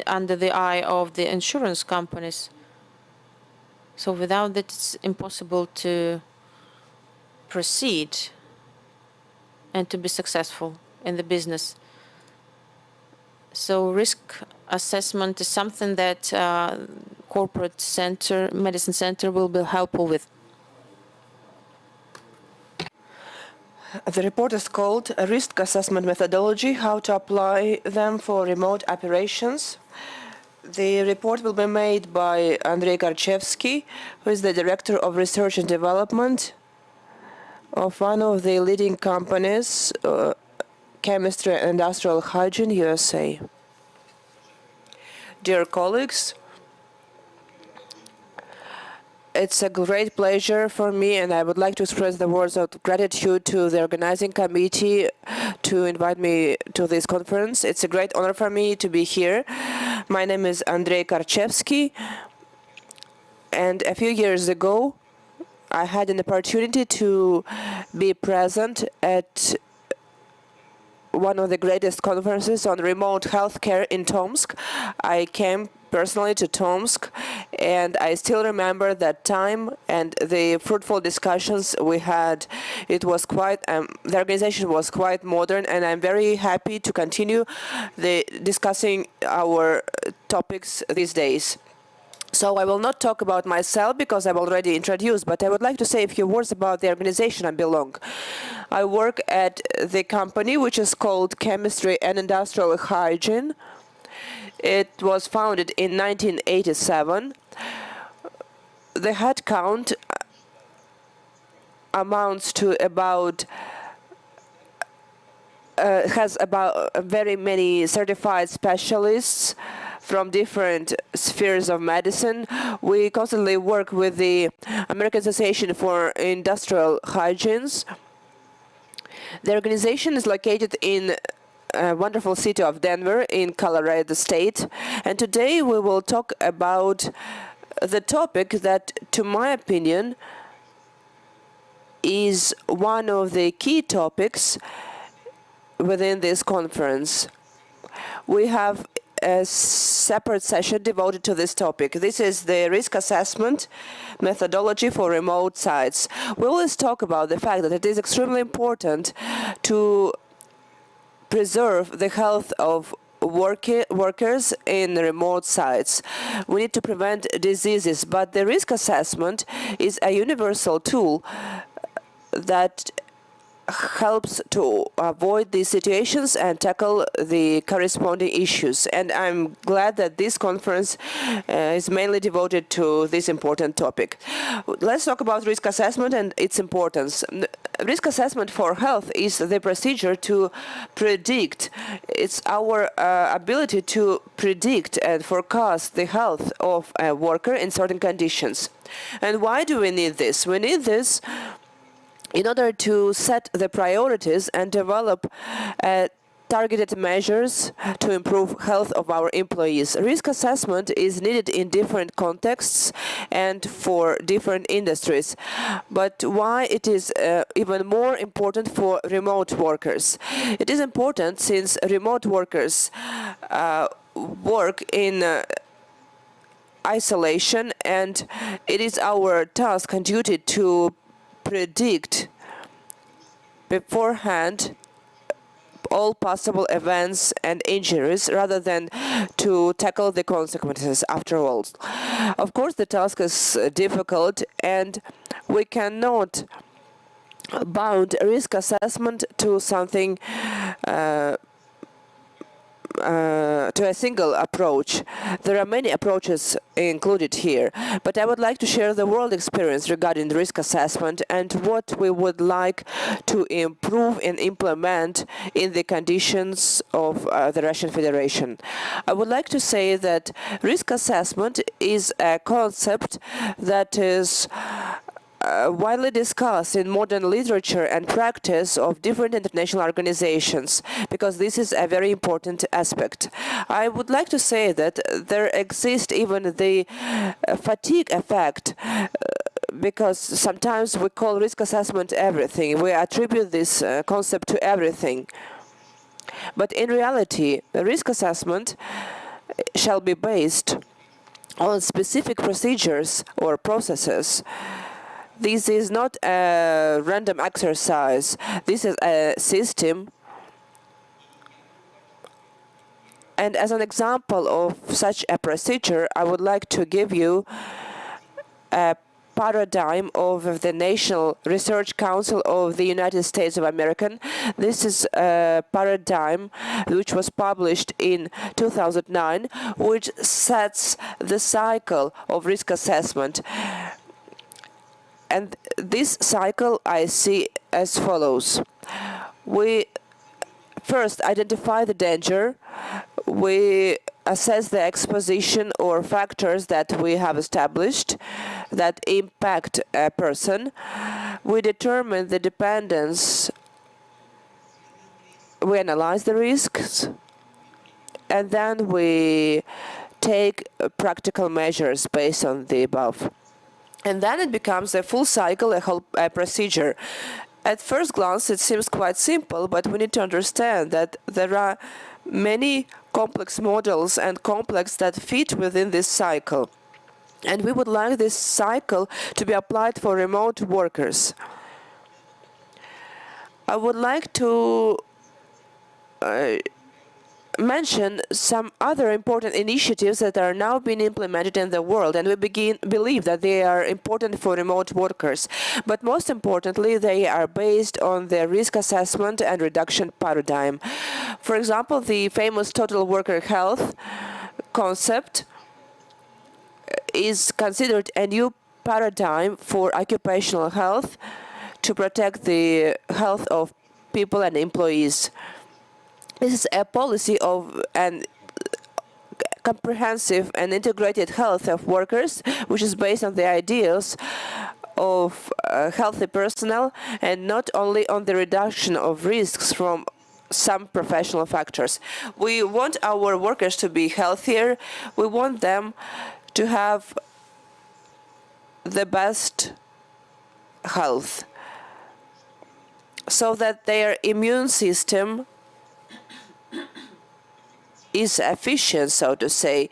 under the eye of the insurance companies. So without that, it's impossible to proceed and to be successful in the business. So risk assessment is something that corporate center, medicine center will be helpful with. The report is called Risk Assessment Methodology, How to Apply Them for Remote Operations. The report will be made by Andrei Karchevsky, who is the Director of Research and Development of one of the leading companies, Chemistry and Industrial Hygiene, USA. Dear colleagues, it's a great pleasure for me, and I would like to express the words of gratitude to the organizing committee to invite me to this conference. It's a great honor for me to be here. My name is Andrei Karchevsky, and a few years ago, I had an opportunity to be present at one of the greatest conferences on remote healthcare in Tomsk. I came personally to Tomsk, and I still remember that time and the fruitful discussions we had. It was quite, the organization was quite modern, and I'm very happy to continue discussing our topics these days. So I will not talk about myself because I've already introduced, but I would like to say a few words about the organization I belong. I work at the company which is called Chemistry and Industrial Hygiene. It was founded in 1987. The head count amounts to about has about very many certified specialists from different spheres of medicine. We constantly work with the American Association for Industrial Hygienes. The organization is located in a wonderful city of Denver in Colorado State. And today we will talk about the topic that, to my opinion, is one of the key topics within this conference. We have a separate session devoted to this topic. This is the risk assessment methodology for remote sites. We always talk about the fact that it is extremely important to preserve the health of workers in remote sites. We need to prevent diseases, but the risk assessment is a universal tool that helps to avoid these situations and tackle the corresponding issues. And I'm glad that this conference is mainly devoted to this important topic. Let's talk about risk assessment and its importance. Risk assessment for health is the procedure to predict. It's our ability to predict and forecast the health of a worker in certain conditions. And why do we need this? We need this in order to set the priorities and develop targeted measures to improve health of our employees. Risk assessment is needed in different contexts and for different industries. But why it is even more important for remote workers? It is important since remote workers work in isolation, and it is our task and duty to predict beforehand all possible events and injuries rather than to tackle the consequences after all. Of course, the task is difficult, and we cannot bound risk assessment to something to a single approach. There are many approaches included here, but I would like to share the world experience regarding risk assessment and what we would like to improve and implement in the conditions of the Russian Federation. I would like to say that risk assessment is a concept that is widely discussed in modern literature and practice of different international organizations, because this is a very important aspect. I would like to say that there exists even the fatigue effect, because sometimes we call risk assessment everything. We attribute this concept to everything. But in reality, the risk assessment shall be based on specific procedures or processes. This is not a random exercise. This is a system. And as an example of such a procedure, I would like to give you a paradigm of the National Research Council of the United States of America. This is a paradigm which was published in 2009, which sets the cycle of risk assessment. And this cycle I see as follows. We first identify the danger. We assess the exposition or factors that we have established that impact a person. We determine the dependence. We analyze the risks. And then we take practical measures based on the above. And then it becomes a full cycle, a whole procedure. At first glance, it seems quite simple, but we need to understand that there are many complex models and complex that fit within this cycle. And we would like this cycle to be applied for remote workers. I would like to mention some other important initiatives that are now being implemented in the world, and we believe that they are important for remote workers. But most importantly, they are based on the risk assessment and reduction paradigm. For example, the famous total worker health concept is considered a new paradigm for occupational health to protect the health of people and employees. This is a policy of an comprehensive and integrated health of workers, which is based on the ideals of healthy personnel and not only on the reduction of risks from some professional factors. We want our workers to be healthier. We want them to have the best health so that their immune system is efficient, so to say,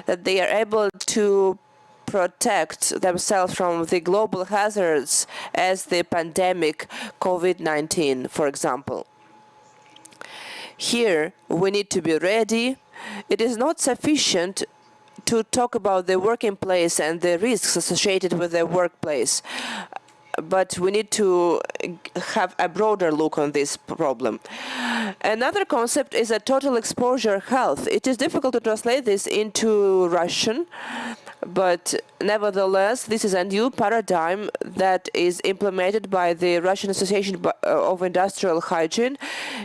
that they are able to protect themselves from the global hazards as the pandemic COVID-19, for example. Here, we need to be ready. It is not sufficient to talk about the working place and the risks associated with the workplace. but we need to have a broader look on this problem. Another concept is a total exposure health. It is difficult to translate this into Russian, but nevertheless, this is a new paradigm that is implemented by the Russian Association of Industrial Hygiene.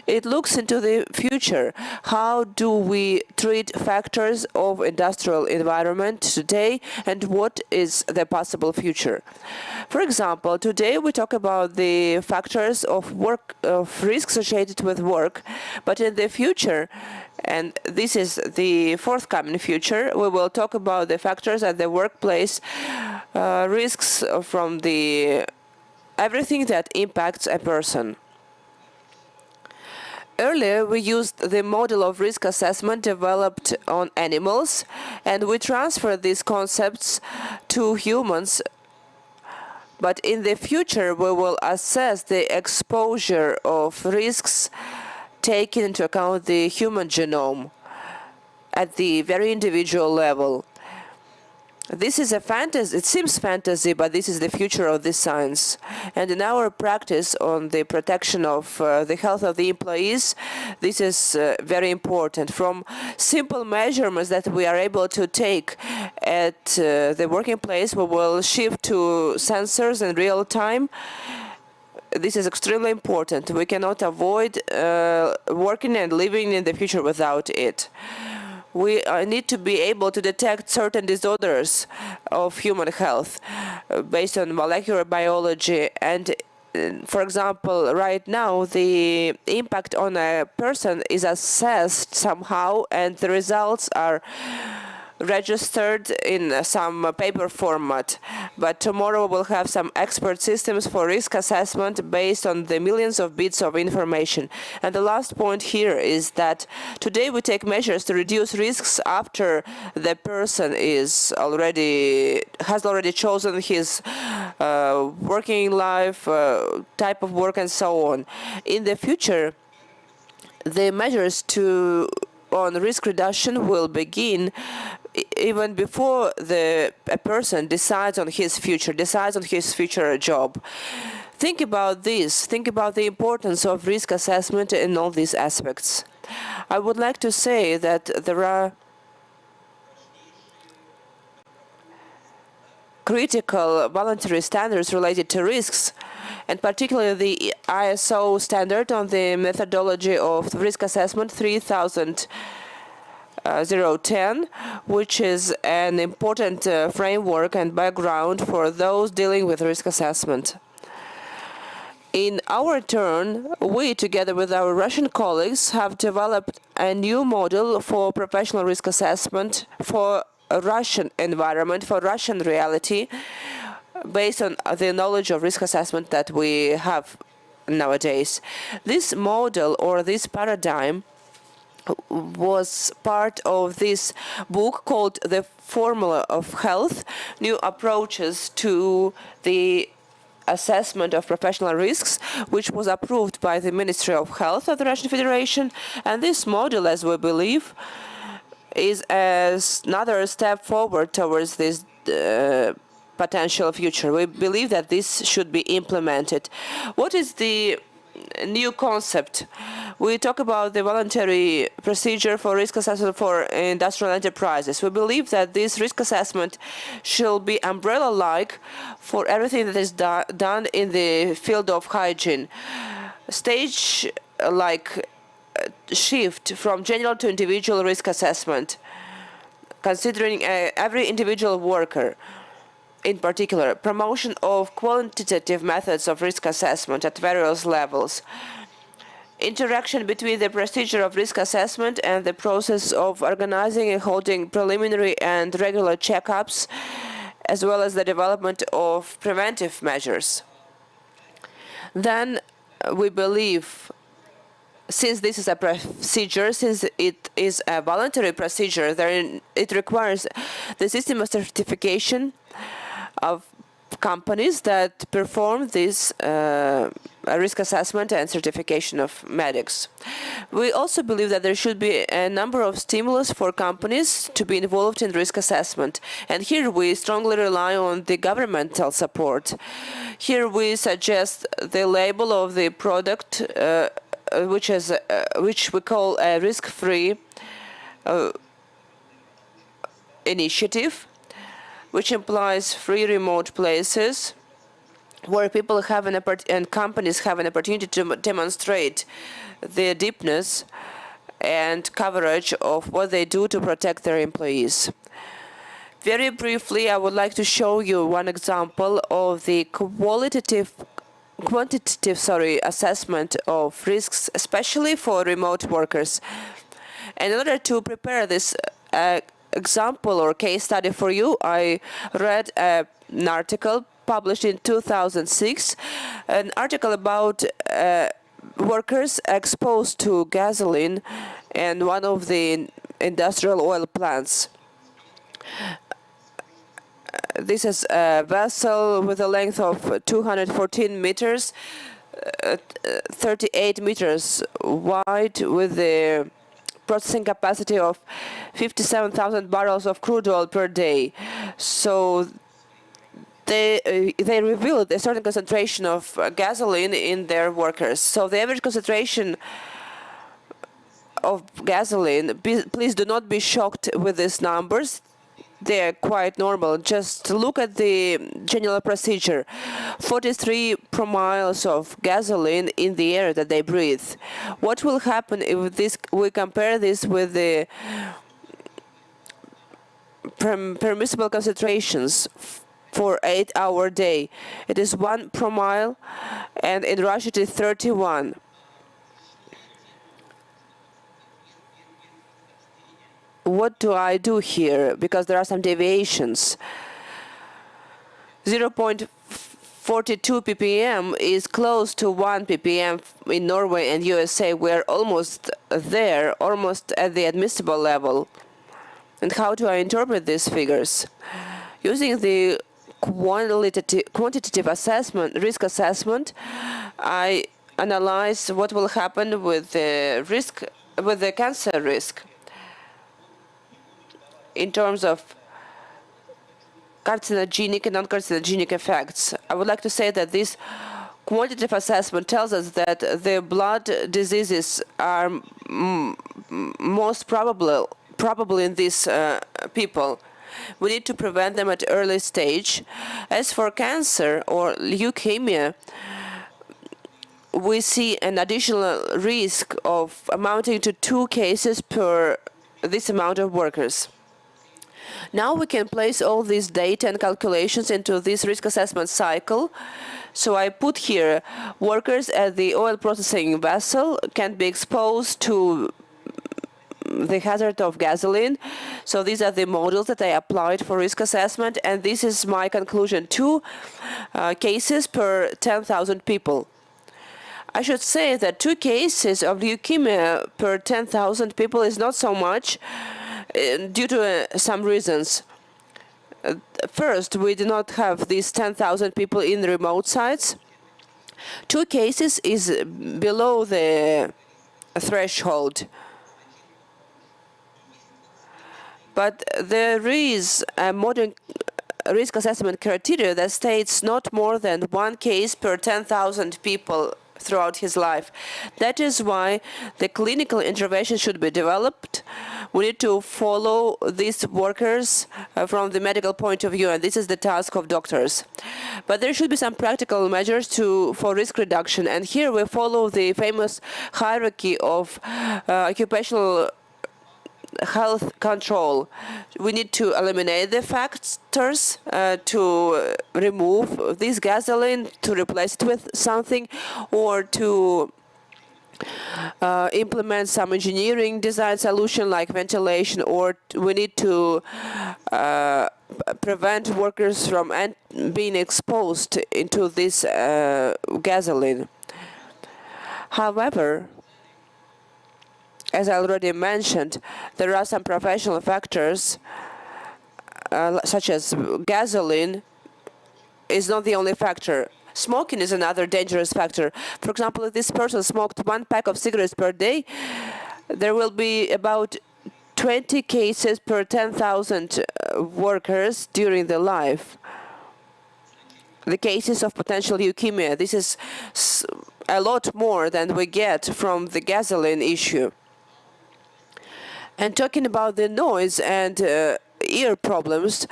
It looks into the future. How do we treat factors of industrial environment today, and what is the possible future? For example, today we talk about the factors of work, of risks associated with work, but in the future, and this is the forthcoming future, we will talk about the factors at the workplace, risks from the everything that impacts a person. Earlier, we used the model of risk assessment developed on animals, and we transferred these concepts to humans. But in the future, we will assess the exposure of risks taking into account the human genome at the very individual level. This is a fantasy. It seems fantasy, but this is the future of this science. And in our practice on the protection of the health of the employees, this is very important. From simple measurements that we are able to take at the working place, we will shift to sensors in real time. This is extremely important. We cannot avoid working and living in the future without it. We need to be able to detect certain disorders of human health based on molecular biology. And for example, right now, the impact on a person is assessed somehow, and the results are registered in some paper format. But tomorrow we'll have some expert systems for risk assessment based on the millions of bits of information. And the last point here is that today we take measures to reduce risks after the person has already chosen his working life, type of work, and so on. In the future, the measures on risk reduction will begin even before a person decides on his future job. Think about this. Think about the importance of risk assessment in all these aspects. I would like to say that there are critical voluntary standards related to risks, and particularly the ISO standard on the methodology of risk assessment 3010, which is an important framework and background for those dealing with risk assessment. In our turn, we, together with our Russian colleagues, have developed a new model for professional risk assessment for a Russian environment, for Russian reality, based on the knowledge of risk assessment that we have nowadays. This model or this paradigm was part of this book called The Formula of Health, New Approaches to the Assessment of Professional Risks, which was approved by the Ministry of Health of the Russian Federation. And this model, as we believe, is another step forward towards this potential future. We believe that this should be implemented. What is the new concept? We talk about the voluntary procedure for risk assessment for industrial enterprises. We believe that this risk assessment shall be umbrella-like for everything that is done in the field of hygiene. Stage-like shift from general to individual risk assessment, considering every individual worker. In particular, promotion of quantitative methods of risk assessment at various levels. Interaction between the procedure of risk assessment and the process of organizing and holding preliminary and regular checkups, as well as the development of preventive measures. Then we believe, since this is a procedure, since it is a voluntary procedure, it requires the system of certification of companies that perform this risk assessment and certification of medics. We also believe that there should be a number of stimulus for companies to be involved in risk assessment. And here we strongly rely on the governmental support. Here we suggest the label of the product, which we call a risk-free initiative, which implies free remote places where people have and companies have an opportunity to demonstrate their deepness and coverage of what they do to protect their employees. Very briefly, I would like to show you one example of the quantitative assessment of risks, especially for remote workers. And in order to prepare this example or case study for you, I read an article published in 2006, an article about workers exposed to gasoline in one of the industrial oil plants. This is a vessel with a length of 214 meters, 38 meters wide, with the processing capacity of 57,000 barrels of crude oil per day. So they revealed a certain concentration of gasoline in their workers. So the average concentration of gasoline, please do not be shocked with these numbers. They're quite normal. Just look at the general procedure. 43 promils of gasoline in the air that they breathe. What will happen if we compare this with the permissible concentrations for 8-hour day? It is 1 promile, and in Russia it is 31. What do I do here? Because there are some deviations. 0.42 ppm is close to 1 ppm in Norway and USA. We're almost there, almost at the admissible level. And how do I interpret these figures? Using the quantitative assessment, risk assessment, I analyze what will happen with the risk, with the cancer risk, in terms of carcinogenic and non-carcinogenic effects. I would like to say that this quantitative assessment tells us that the blood diseases are most probable in these people. We need to prevent them at early stage. As for cancer or leukemia, we see an additional risk of amounting to 2 cases per this amount of workers. Now we can place all these data and calculations into this risk assessment cycle. So I put here workers at the oil processing vessel can be exposed to the hazard of gasoline. So these are the models that I applied for risk assessment, and this is my conclusion: 2 cases per 10,000 people. I should say that 2 cases of leukemia per 10,000 people is not so much, due to some reasons. First, we do not have these 10,000 people in remote sites. 2 cases is below the threshold. But there is a modern risk assessment criteria that states not more than 1 case per 10,000 people throughout his life. That is why the clinical intervention should be developed. We need to follow these workers from the medical point of view, and this is the task of doctors. But there should be some practical measures for risk reduction, and here we follow the famous hierarchy of occupational health control. We need to eliminate the factors, to remove this gasoline, to replace it with something, or to implement some engineering design solution like ventilation, or we need to prevent workers from being exposed into this gasoline. However, as I already mentioned, there are some professional factors, such as gasoline, is not the only factor. Smoking is another dangerous factor. For example, if this person smoked 1 pack of cigarettes per day, there will be about 20 cases per 10,000 workers during their life. The cases of potential leukemia, this is a lot more than we get from the gasoline issue. And talking about the noise and ear problems,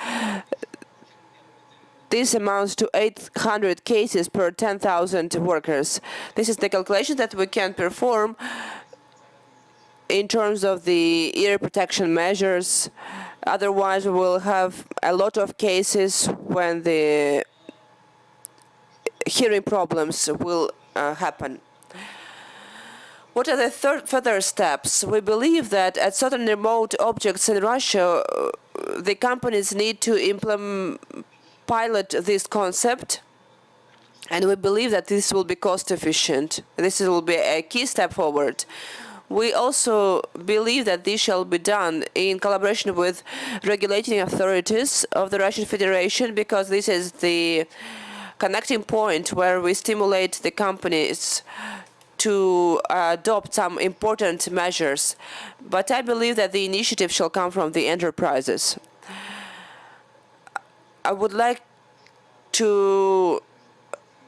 this amounts to 800 cases per 10,000 workers. This is the calculation that we can perform in terms of the ear protection measures. Otherwise, we will have a lot of cases when the hearing problems will happen. What are the further steps? We believe that at certain remote objects in Russia, the companies need to pilot this concept, and we believe that this will be cost efficient. This will be a key step forward. We also believe that this shall be done in collaboration with regulating authorities of the Russian Federation, because this is the connecting point where we stimulate the companies to adopt some important measures. But I believe that the initiative shall come from the enterprises. I would like to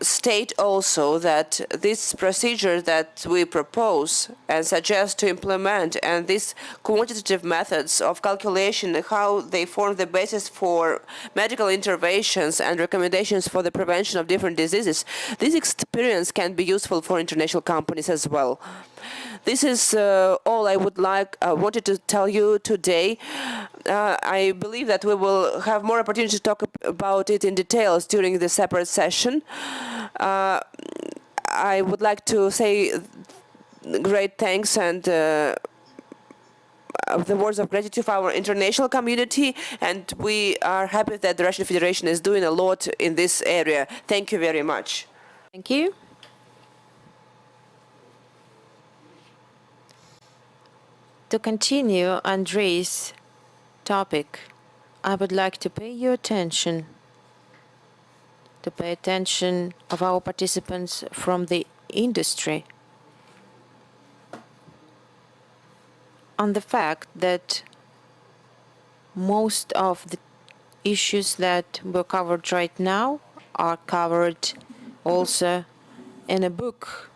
state also that this procedure that we propose and suggest to implement, and these quantitative methods of calculation, how they form the basis for medical interventions and recommendations for the prevention of different diseases, this experience can be useful for international companies as well. This is all I wanted to tell you today. I believe that we will have more opportunity to talk about it in details during the separate session. I would like to say great thanks and the words of gratitude for our international community, and we are happy that the Russian Federation is doing a lot in this area. Thank you very much. Thank you. To continue Andrei's topic, I would like to pay your attention, of our participants from the industry, on the fact that most of the issues that were covered right now are covered also in a book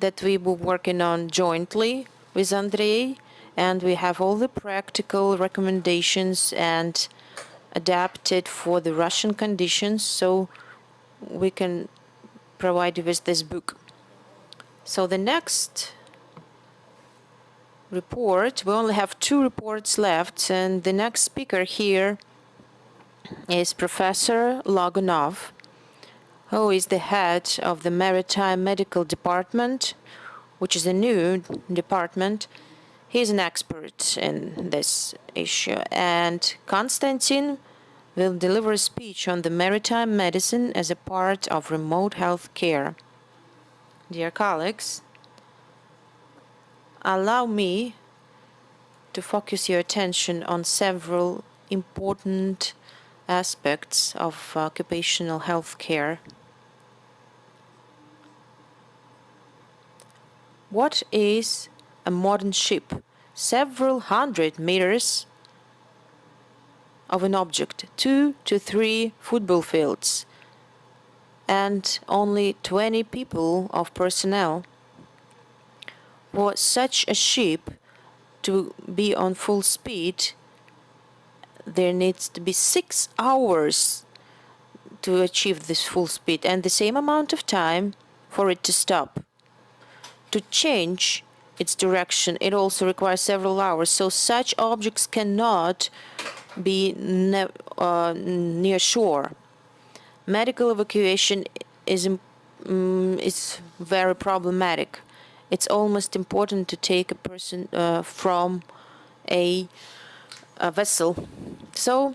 that we were working on jointly with Andrei, and we have all the practical recommendations and adapted for the Russian conditions, so we can provide you with this book. So the next report, we only have 2 reports left, and the next speaker here is Professor Lagunov, who is the head of the Maritime Medical Department, which is a new department. He's an expert in this issue, and Konstantin will deliver a speech on the maritime medicine as a part of remote health care. Dear colleagues, allow me to focus your attention on several important aspects of occupational health care. What is a modern ship? Several hundred meters of an object, 2 to 3 football fields, and only 20 people of personnel. For such a ship to be on full speed, there needs to be 6 hours to achieve this full speed, and the same amount of time for it to stop. To change its direction, it also requires several hours, so such objects cannot be near shore. Medical evacuation is very problematic. It's almost important to take a person from a vessel. So,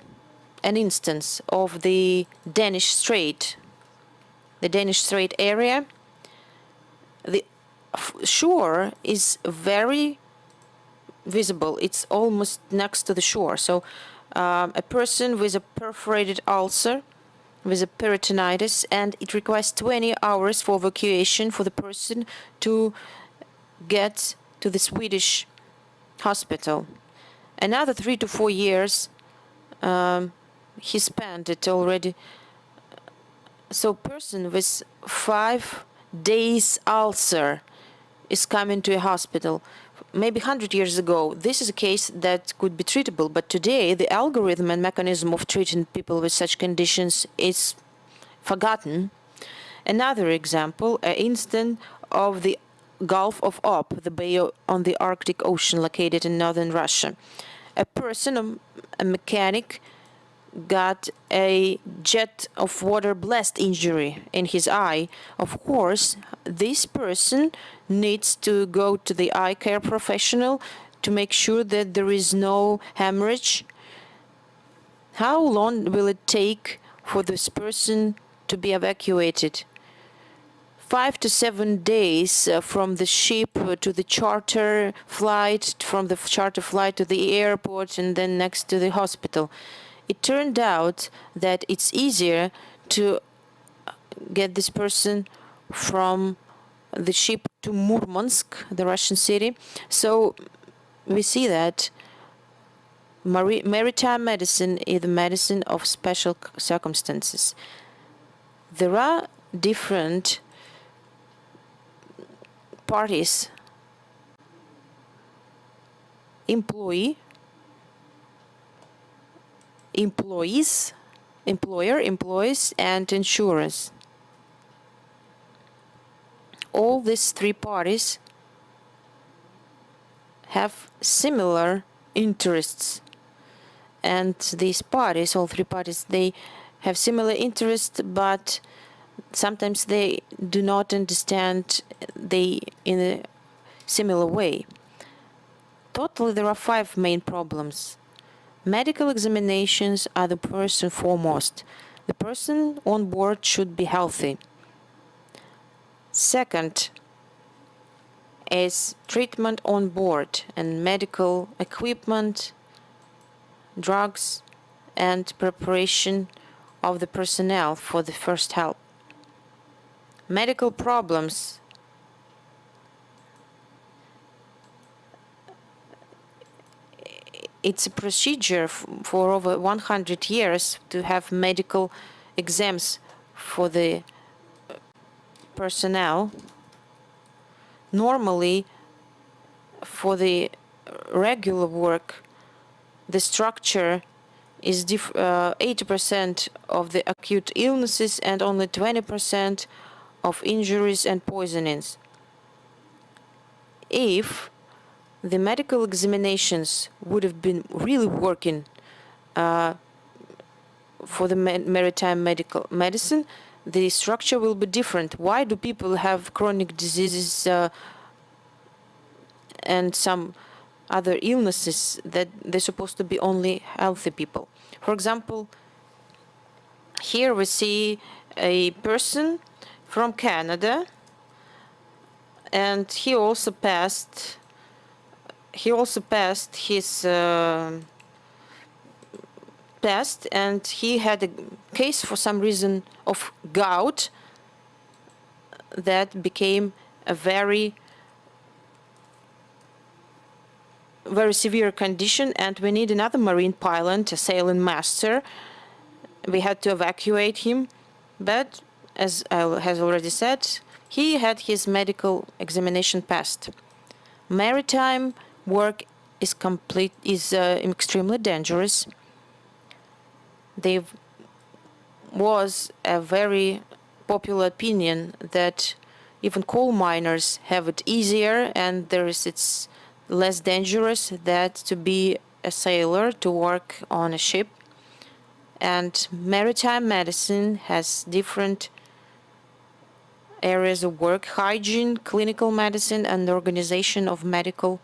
an instance of the Danish Strait. The Danish Strait area, the shore is very visible. It's almost next to the shore. So a person with a perforated ulcer with a peritonitis, and it requires 20 hours for evacuation for the person to get to the Swedish hospital. Another 3 to 4 years he spent it already. So person with 5 days ulcer is coming to a hospital. Maybe 100 years ago, this is a case that could be treatable, but today the algorithm and mechanism of treating people with such conditions is forgotten. Another example, an instance of the Gulf of Ob, the bay on the Arctic Ocean located in northern Russia. A person, a mechanic, got a jet of water blast injury in his eye. Of course, this person needs to go to the eye care professional to make sure that there is no hemorrhage. How long will it take for this person to be evacuated? 5 to 7 days from the ship to the charter flight, from the charter flight to the airport, and then next to the hospital. It turned out that it's easier to get this person from the ship to Murmansk, the Russian city. So we see that maritime medicine is the medicine of special circumstances. There are different parties: employees, employees, and insurers. All these 3 parties have similar interests, and these parties, all 3 parties, they have similar interests, but sometimes they do not understand in a similar way. Totally, there are 5 main problems. Medical examinations are the first and foremost. The person on board should be healthy. Second is treatment on board and medical equipment, drugs, and preparation of the personnel for the first help. Medical problems. It's a procedure for over 100 years to have medical exams for the personnel. Normally, for the regular work, the structure is 80% of the acute illnesses and only 20% of injuries and poisonings. If the medical examinations would have been really working for the maritime medical medicine, the structure will be different. Why do people have chronic diseases and some other illnesses that they're supposed to be only healthy people? For example, here we see a person from Canada, and he also passed his test, and he had a case for some reason of gout that became a very severe condition, and we need another marine pilot, a sailing master. We had to evacuate him, but as I has already said, he had his medical examination passed. Maritime work is extremely dangerous. There was a very popular opinion that even coal miners have it easier, and it's less dangerous that to be a sailor, to work on a ship. And maritime medicine has different areas of work: hygiene, clinical medicine, and the organization of medical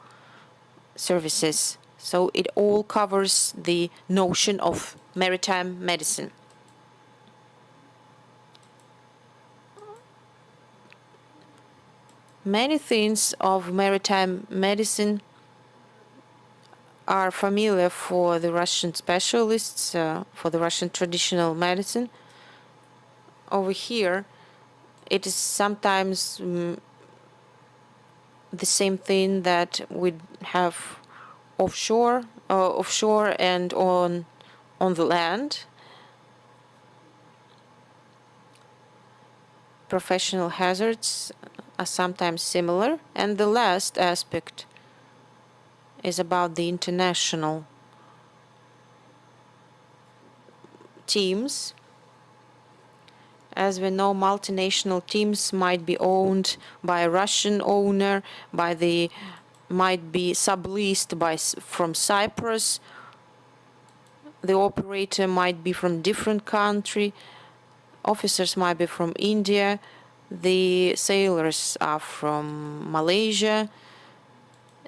services. So it all covers the notion of maritime medicine. Many things of maritime medicine are familiar for the Russian specialists, for the Russian traditional medicine. over here, it is sometimes the same thing that we have offshore and on the land. Professional hazards are sometimes similar. And the last aspect is about the international teams. As we know, multinational teams might be owned by a Russian owner, might be subleased from Cyprus. The operator might be from different country. Officers might be from India. The sailors are from Malaysia.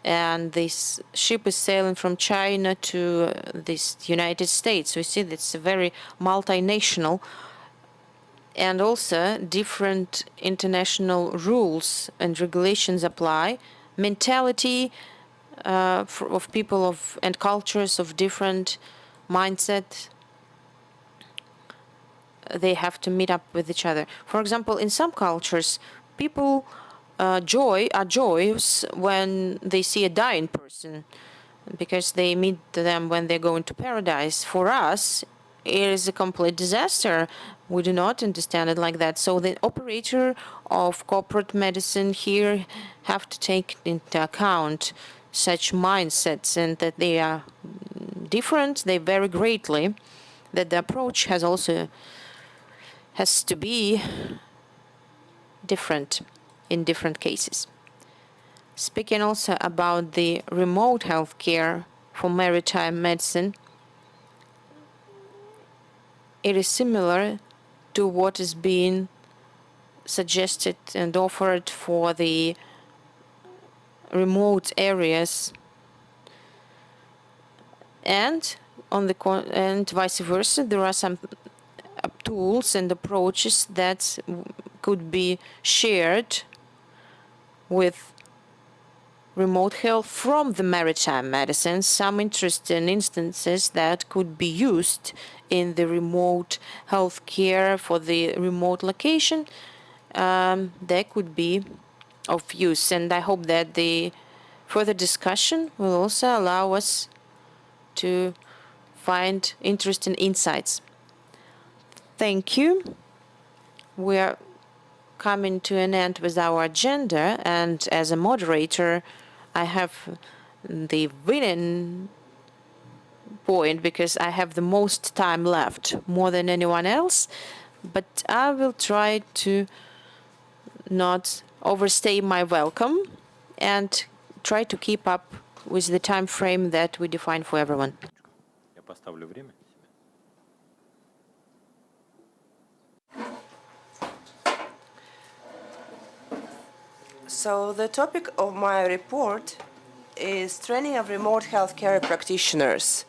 And this ship is sailing from China to the United States. We see that's very multinational. And also different international rules and regulations apply. Mentality of people and cultures of different mindset, they have to meet up with each other. For example, in some cultures, people are joyous when they see a dying person, because they meet them when they go into paradise. For us, it is a complete disaster. We do not understand it like that. So the operator of corporate medicine here have to take into account such mindsets, and that they are different. They vary greatly. That the approach has to be different in different cases. Speaking also about the remote healthcare for maritime medicine, it is similar to what is being suggested and offered for the remote areas, and and vice versa. There are some tools and approaches that could be shared with remote health from the maritime medicine. Some interesting instances that could be used in the remote healthcare for the remote location, that could be of use. And I hope that the further discussion will also allow us to find interesting insights. Thank you. We are coming to an end with our agenda, and as a moderator, I have the winning point because I have the most time left, more than anyone else, but I will try to not overstay my welcome and try to keep up with the time frame that we define for everyone. Я поставлю время. So the topic of my report is training of remote healthcare practitioners.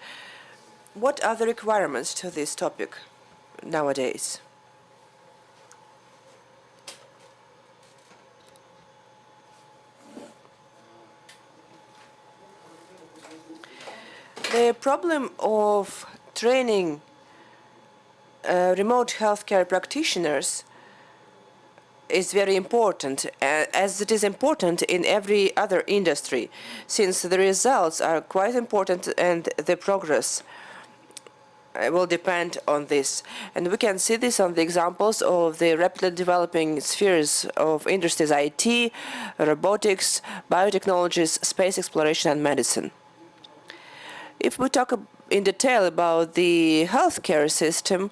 What are the requirements to this topic nowadays? The problem of training remote healthcare practitioners is very important, as it is important in every other industry, since the results are quite important and the progress will depend on this. And we can see this on the examples of the rapidly developing spheres of industries: IT, robotics, biotechnologies, space exploration, and medicine. If we talk in detail about the healthcare system,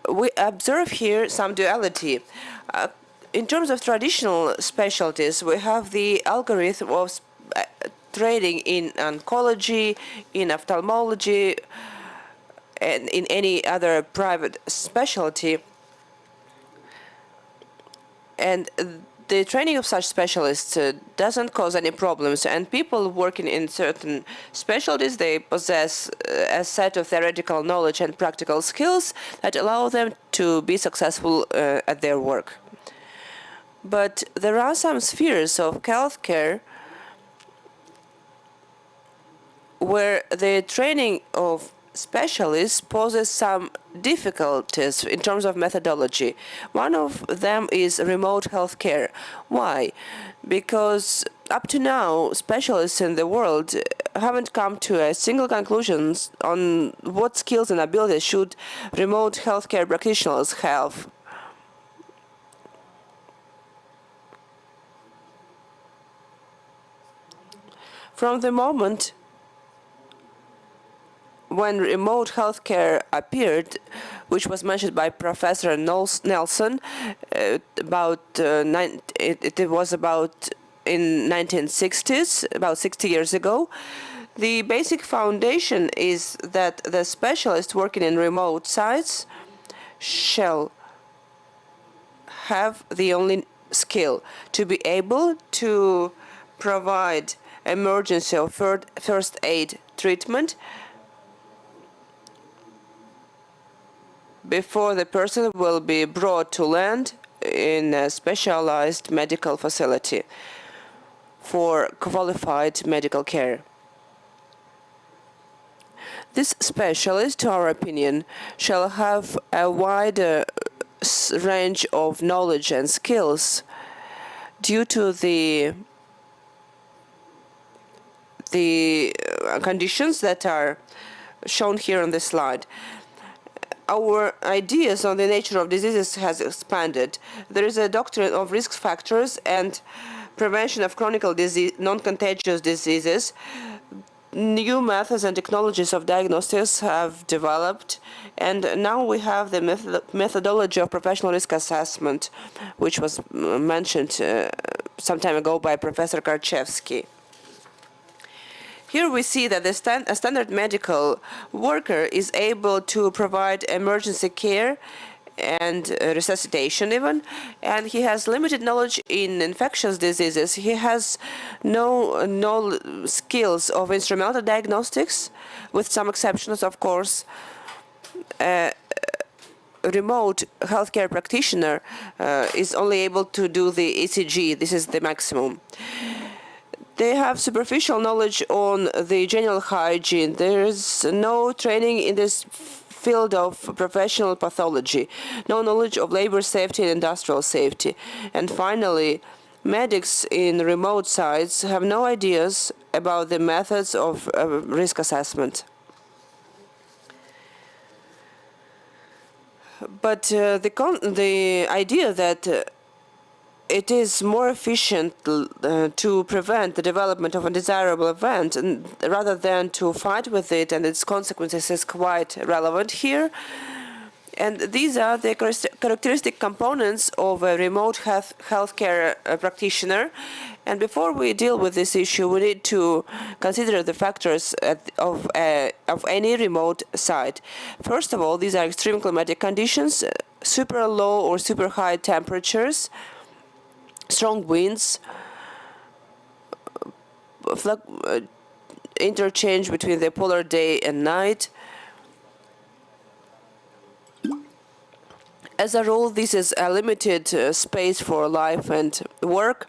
we observe here some duality. In terms of traditional specialties, we have the algorithm of training in oncology, in ophthalmology, and in any other private specialty. And the training of such specialists doesn't cause any problems, and people working in certain specialties, they possess a set of theoretical knowledge and practical skills that allow them to be successful at their work. But there are some spheres of healthcare where the training of specialists poses some difficulties in terms of methodology. One of them is remote healthcare. Why? Because up to now, specialists in the world haven't come to a single conclusion on what skills and abilities should remote healthcare practitioners have. From the moment when remote healthcare appeared, which was mentioned by Professor Nelson, it was about in 1960s, about 60 years ago. The basic foundation is that the specialists working in remote sites shall have the only skill to be able to provide emergency or first aid treatment before the person will be brought to land in a specialized medical facility for qualified medical care. This specialist, to our opinion, shall have a wider range of knowledge and skills due to the conditions that are shown here on this slide. Our ideas on the nature of diseases has expanded. There is a doctrine of risk factors and prevention of chronic disease, non-contagious diseases. New methods and technologies of diagnostics have developed, and now we have the methodology of professional risk assessment, which was mentioned some time ago by Professor Karchevsky. Here we see that a standard medical worker is able to provide emergency care and resuscitation even, and he has limited knowledge in infectious diseases. He has no skills of instrumental diagnostics, with some exceptions, of course. Remote healthcare practitioner is only able to do the ECG. This is the maximum. They have superficial knowledge on the general hygiene. There is no training in this field of professional pathology, no knowledge of labor safety and industrial safety. And finally, medics in remote sites have no ideas about the methods of risk assessment. But the idea that it is more efficient to prevent the development of a desirable event rather than to fight with it and its consequences is quite relevant here. And these are the characteristic components of a remote healthcare practitioner. And before we deal with this issue, we need to consider the factors of any remote site. First of all, these are extreme climatic conditions, super low or super high temperatures, strong winds, interchange between the polar day and night. As a rule, this is a limited space for life and work,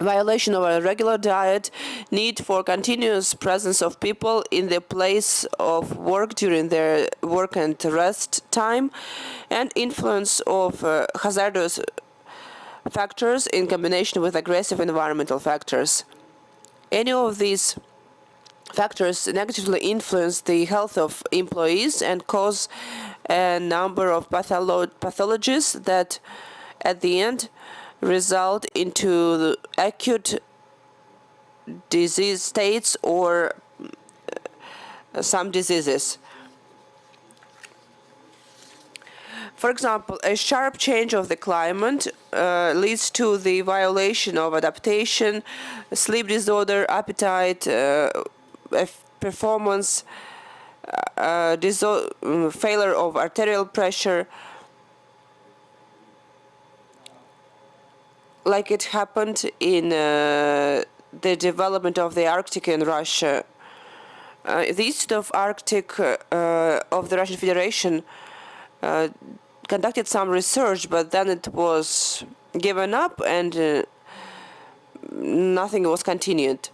violation of a regular diet, need for continuous presence of people in the place of work during their work and rest time, and influence of hazardous factors in combination with aggressive environmental factors. Any of these factors negatively influence the health of employees and cause a number of pathologies that at the end result into acute disease states or some diseases. For example, a sharp change of the climate leads to the violation of adaptation, sleep disorder, appetite, performance, failure of arterial pressure, like it happened in the development of the Arctic in Russia. The Institute of Arctic of the Russian Federation conducted some research, but then it was given up and nothing was continued.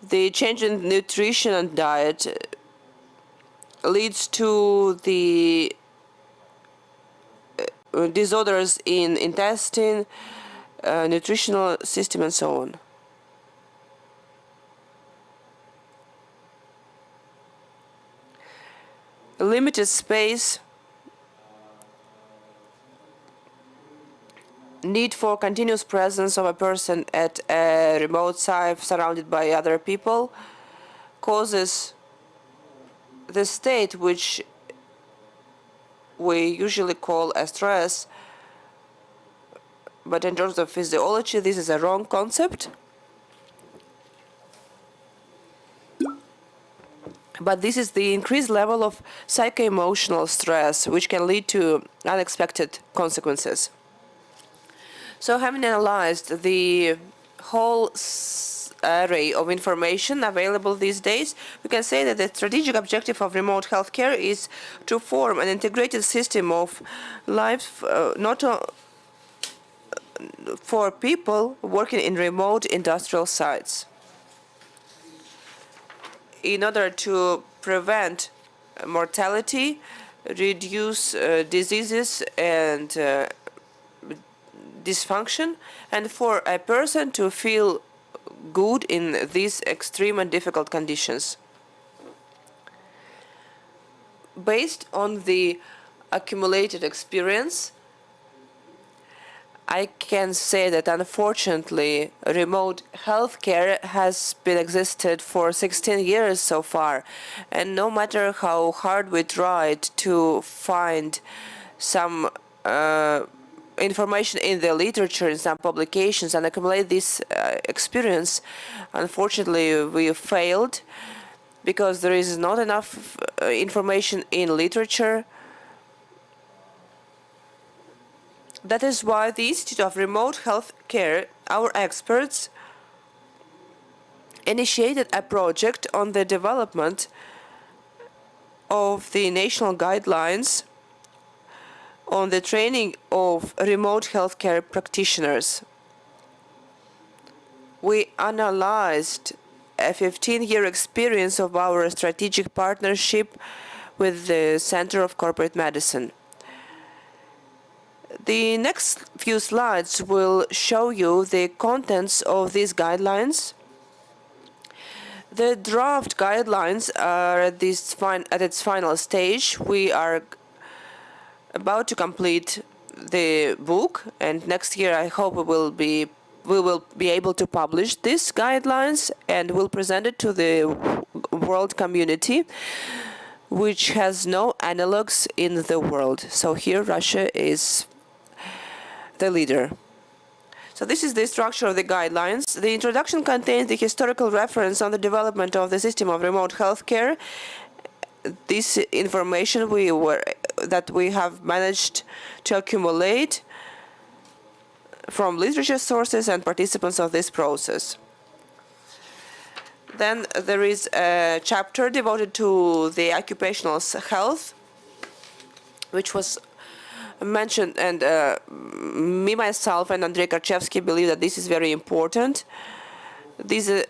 The change in nutrition and diet leads to the disorders in intestine, nutritional system, and so on. Limited space, need for continuous presence of a person at a remote site surrounded by other people causes the state which we usually call a stress, but in terms of physiology this is a wrong concept. But this is the increased level of psycho-emotional stress which can lead to unexpected consequences. So having analyzed the whole array of information available these days, we can say that the strategic objective of remote healthcare is to form an integrated system of life not for people working in remote industrial sites. In order to prevent mortality, reduce diseases and dysfunction, and for a person to feel good in these extreme and difficult conditions. Based on the accumulated experience, I can say that unfortunately remote healthcare has been existed for 16 years so far, and no matter how hard we tried to find some information in the literature, in some publications, and accumulate this experience, unfortunately we failed because there is not enough information in literature. That is why the Institute of Remote Health Care, our experts, initiated a project on the development of the national guidelines on the training of remote healthcare practitioners. We analyzed a 15-year experience of our strategic partnership with the Center of Corporate Medicine. The next few slides will show you the contents of these guidelines. The draft guidelines are at its final stage. We are about to complete the book, and next year I hope we will be able to publish these guidelines and will present it to the world community, which has no analogs in the world. So here Russia is the leader. So this is the structure of the guidelines. The introduction contains the historical reference on the development of the system of remote healthcare. This information that we have managed to accumulate from literature sources and participants of this process. Then there is a chapter devoted to the occupational health, which was mentioned, and me, myself, and Andrei Karchevsky believe that this is very important. This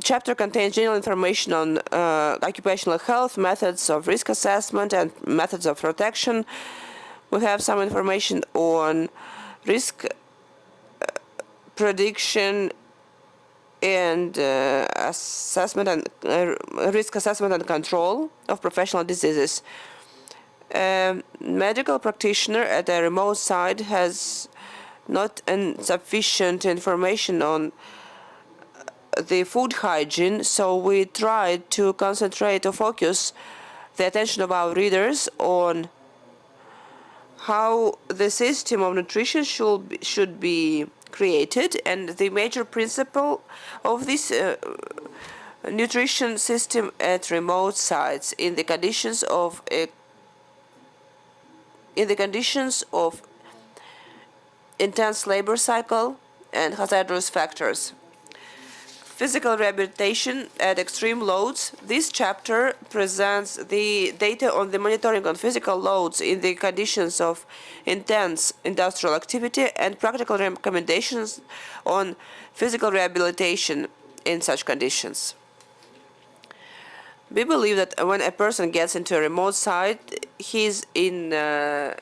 chapter contains general information on occupational health, methods of risk assessment, and methods of protection. We have some information on risk prediction and assessment and risk assessment and control of professional diseases. Medical practitioner at a remote site has not sufficient information on the food hygiene, so we try to concentrate or focus the attention of our readers on how the system of nutrition should be created, and the major principle of this nutrition system at remote sites in the conditions of intense labor cycle and hazardous factors. Physical rehabilitation at extreme loads. This chapter presents the data on the monitoring on physical loads in the conditions of intense industrial activity and practical recommendations on physical rehabilitation in such conditions. We believe that when a person gets into a remote site, he's in a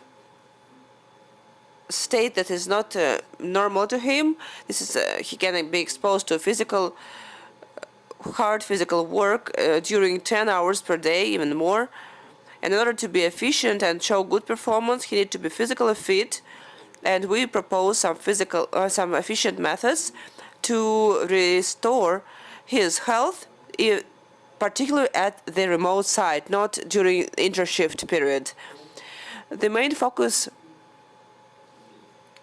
state that is not normal to him. This is he can be exposed to hard physical work during 10 hours per day, even more. In order to be efficient and show good performance, he needs to be physically fit, and we propose some some efficient methods to restore his health, particularly at the remote site, not during intershift period. The main focus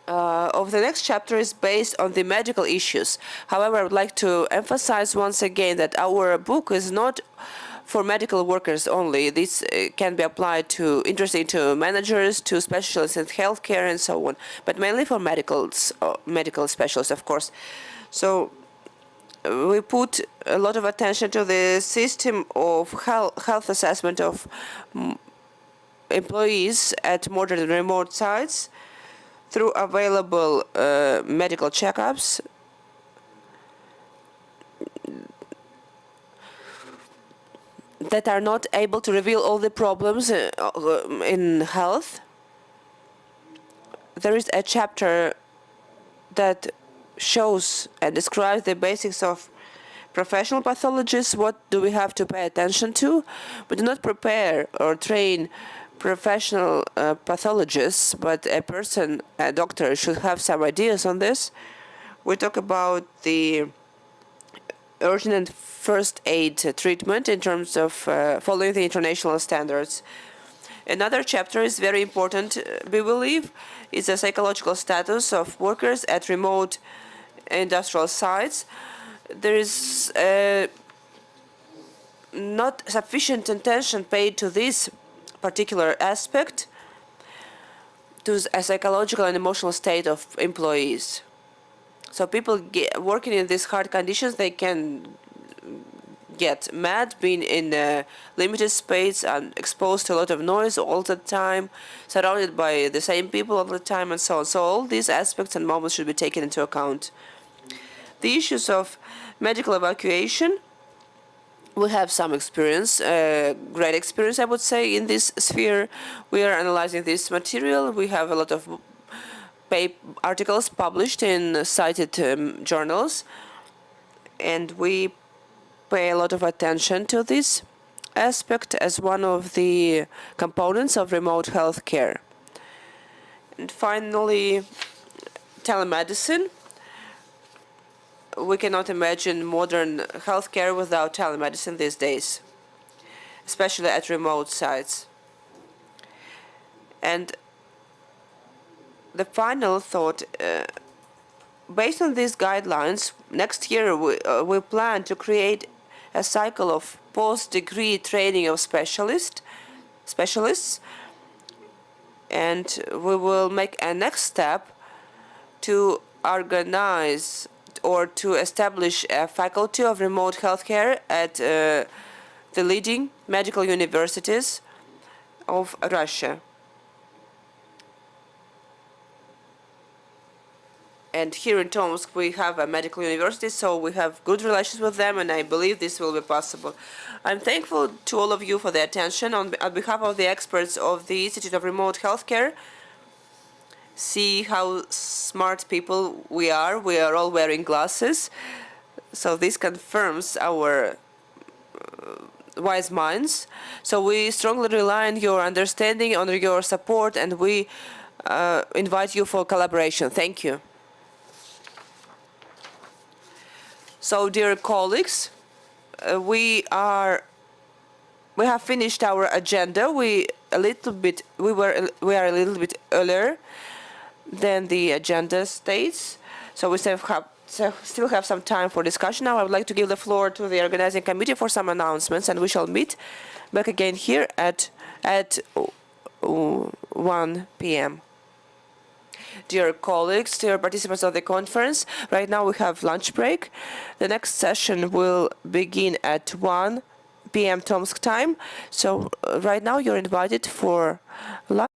of the next chapter is based on the medical issues. However, I would like to emphasize once again that our book is not for medical workers only. This can be applied to managers, to specialists in healthcare, and so on, but mainly for medical specialists, of course. So we put a lot of attention to the system of health assessment of employees at modern remote sites through available medical checkups, that are not able to reveal all the problems in health. There is a chapter that shows and describes the basics of professional pathologists. What do we have to pay attention to? We do not prepare or train professional pathologists, but a doctor should have some ideas on this. We talk about the urgent and first aid treatment in terms of following the international standards. Another chapter is very important, we believe, is the psychological status of workers at remote industrial sites. There is not sufficient attention paid to this particular aspect, to a psychological and emotional state of employees. So people working in these hard conditions, they can get mad, being in a limited space and exposed to a lot of noise all the time, surrounded by the same people all the time, and so on. So all these aspects and moments should be taken into account. The issues of medical evacuation, we have some experience, great experience, I would say, in this sphere. We are analyzing this material. We have a lot of articles published in cited journals, and we pay a lot of attention to this aspect as one of the components of remote health care. And finally, telemedicine. We cannot imagine modern healthcare without telemedicine these days, especially at remote sites. And the final thought, based on these guidelines, next year we plan to create a cycle of post-degree training of specialists, and we will make a next step to organize or to establish a faculty of remote healthcare at the leading medical universities of Russia. And here in Tomsk we have a medical university, so we have good relations with them, and I believe this will be possible. I'm thankful to all of you for the attention. On behalf of the experts of the Institute of Remote Healthcare, see how smart people we are. We are all wearing glasses, so this confirms our wise minds. So we strongly rely on your understanding, on your support, and we invite you for collaboration. Thank you. So, dear colleagues, we have finished our agenda. We are a little bit earlier than the agenda states, so we still have some time for discussion. Now I would like to give the floor to the organizing committee for some announcements, and we shall meet back again here at 1 p.m. Dear colleagues, dear participants of the conference, right now we have lunch break. The next session will begin at 1 p.m. Tomsk time. So right now you're invited for lunch.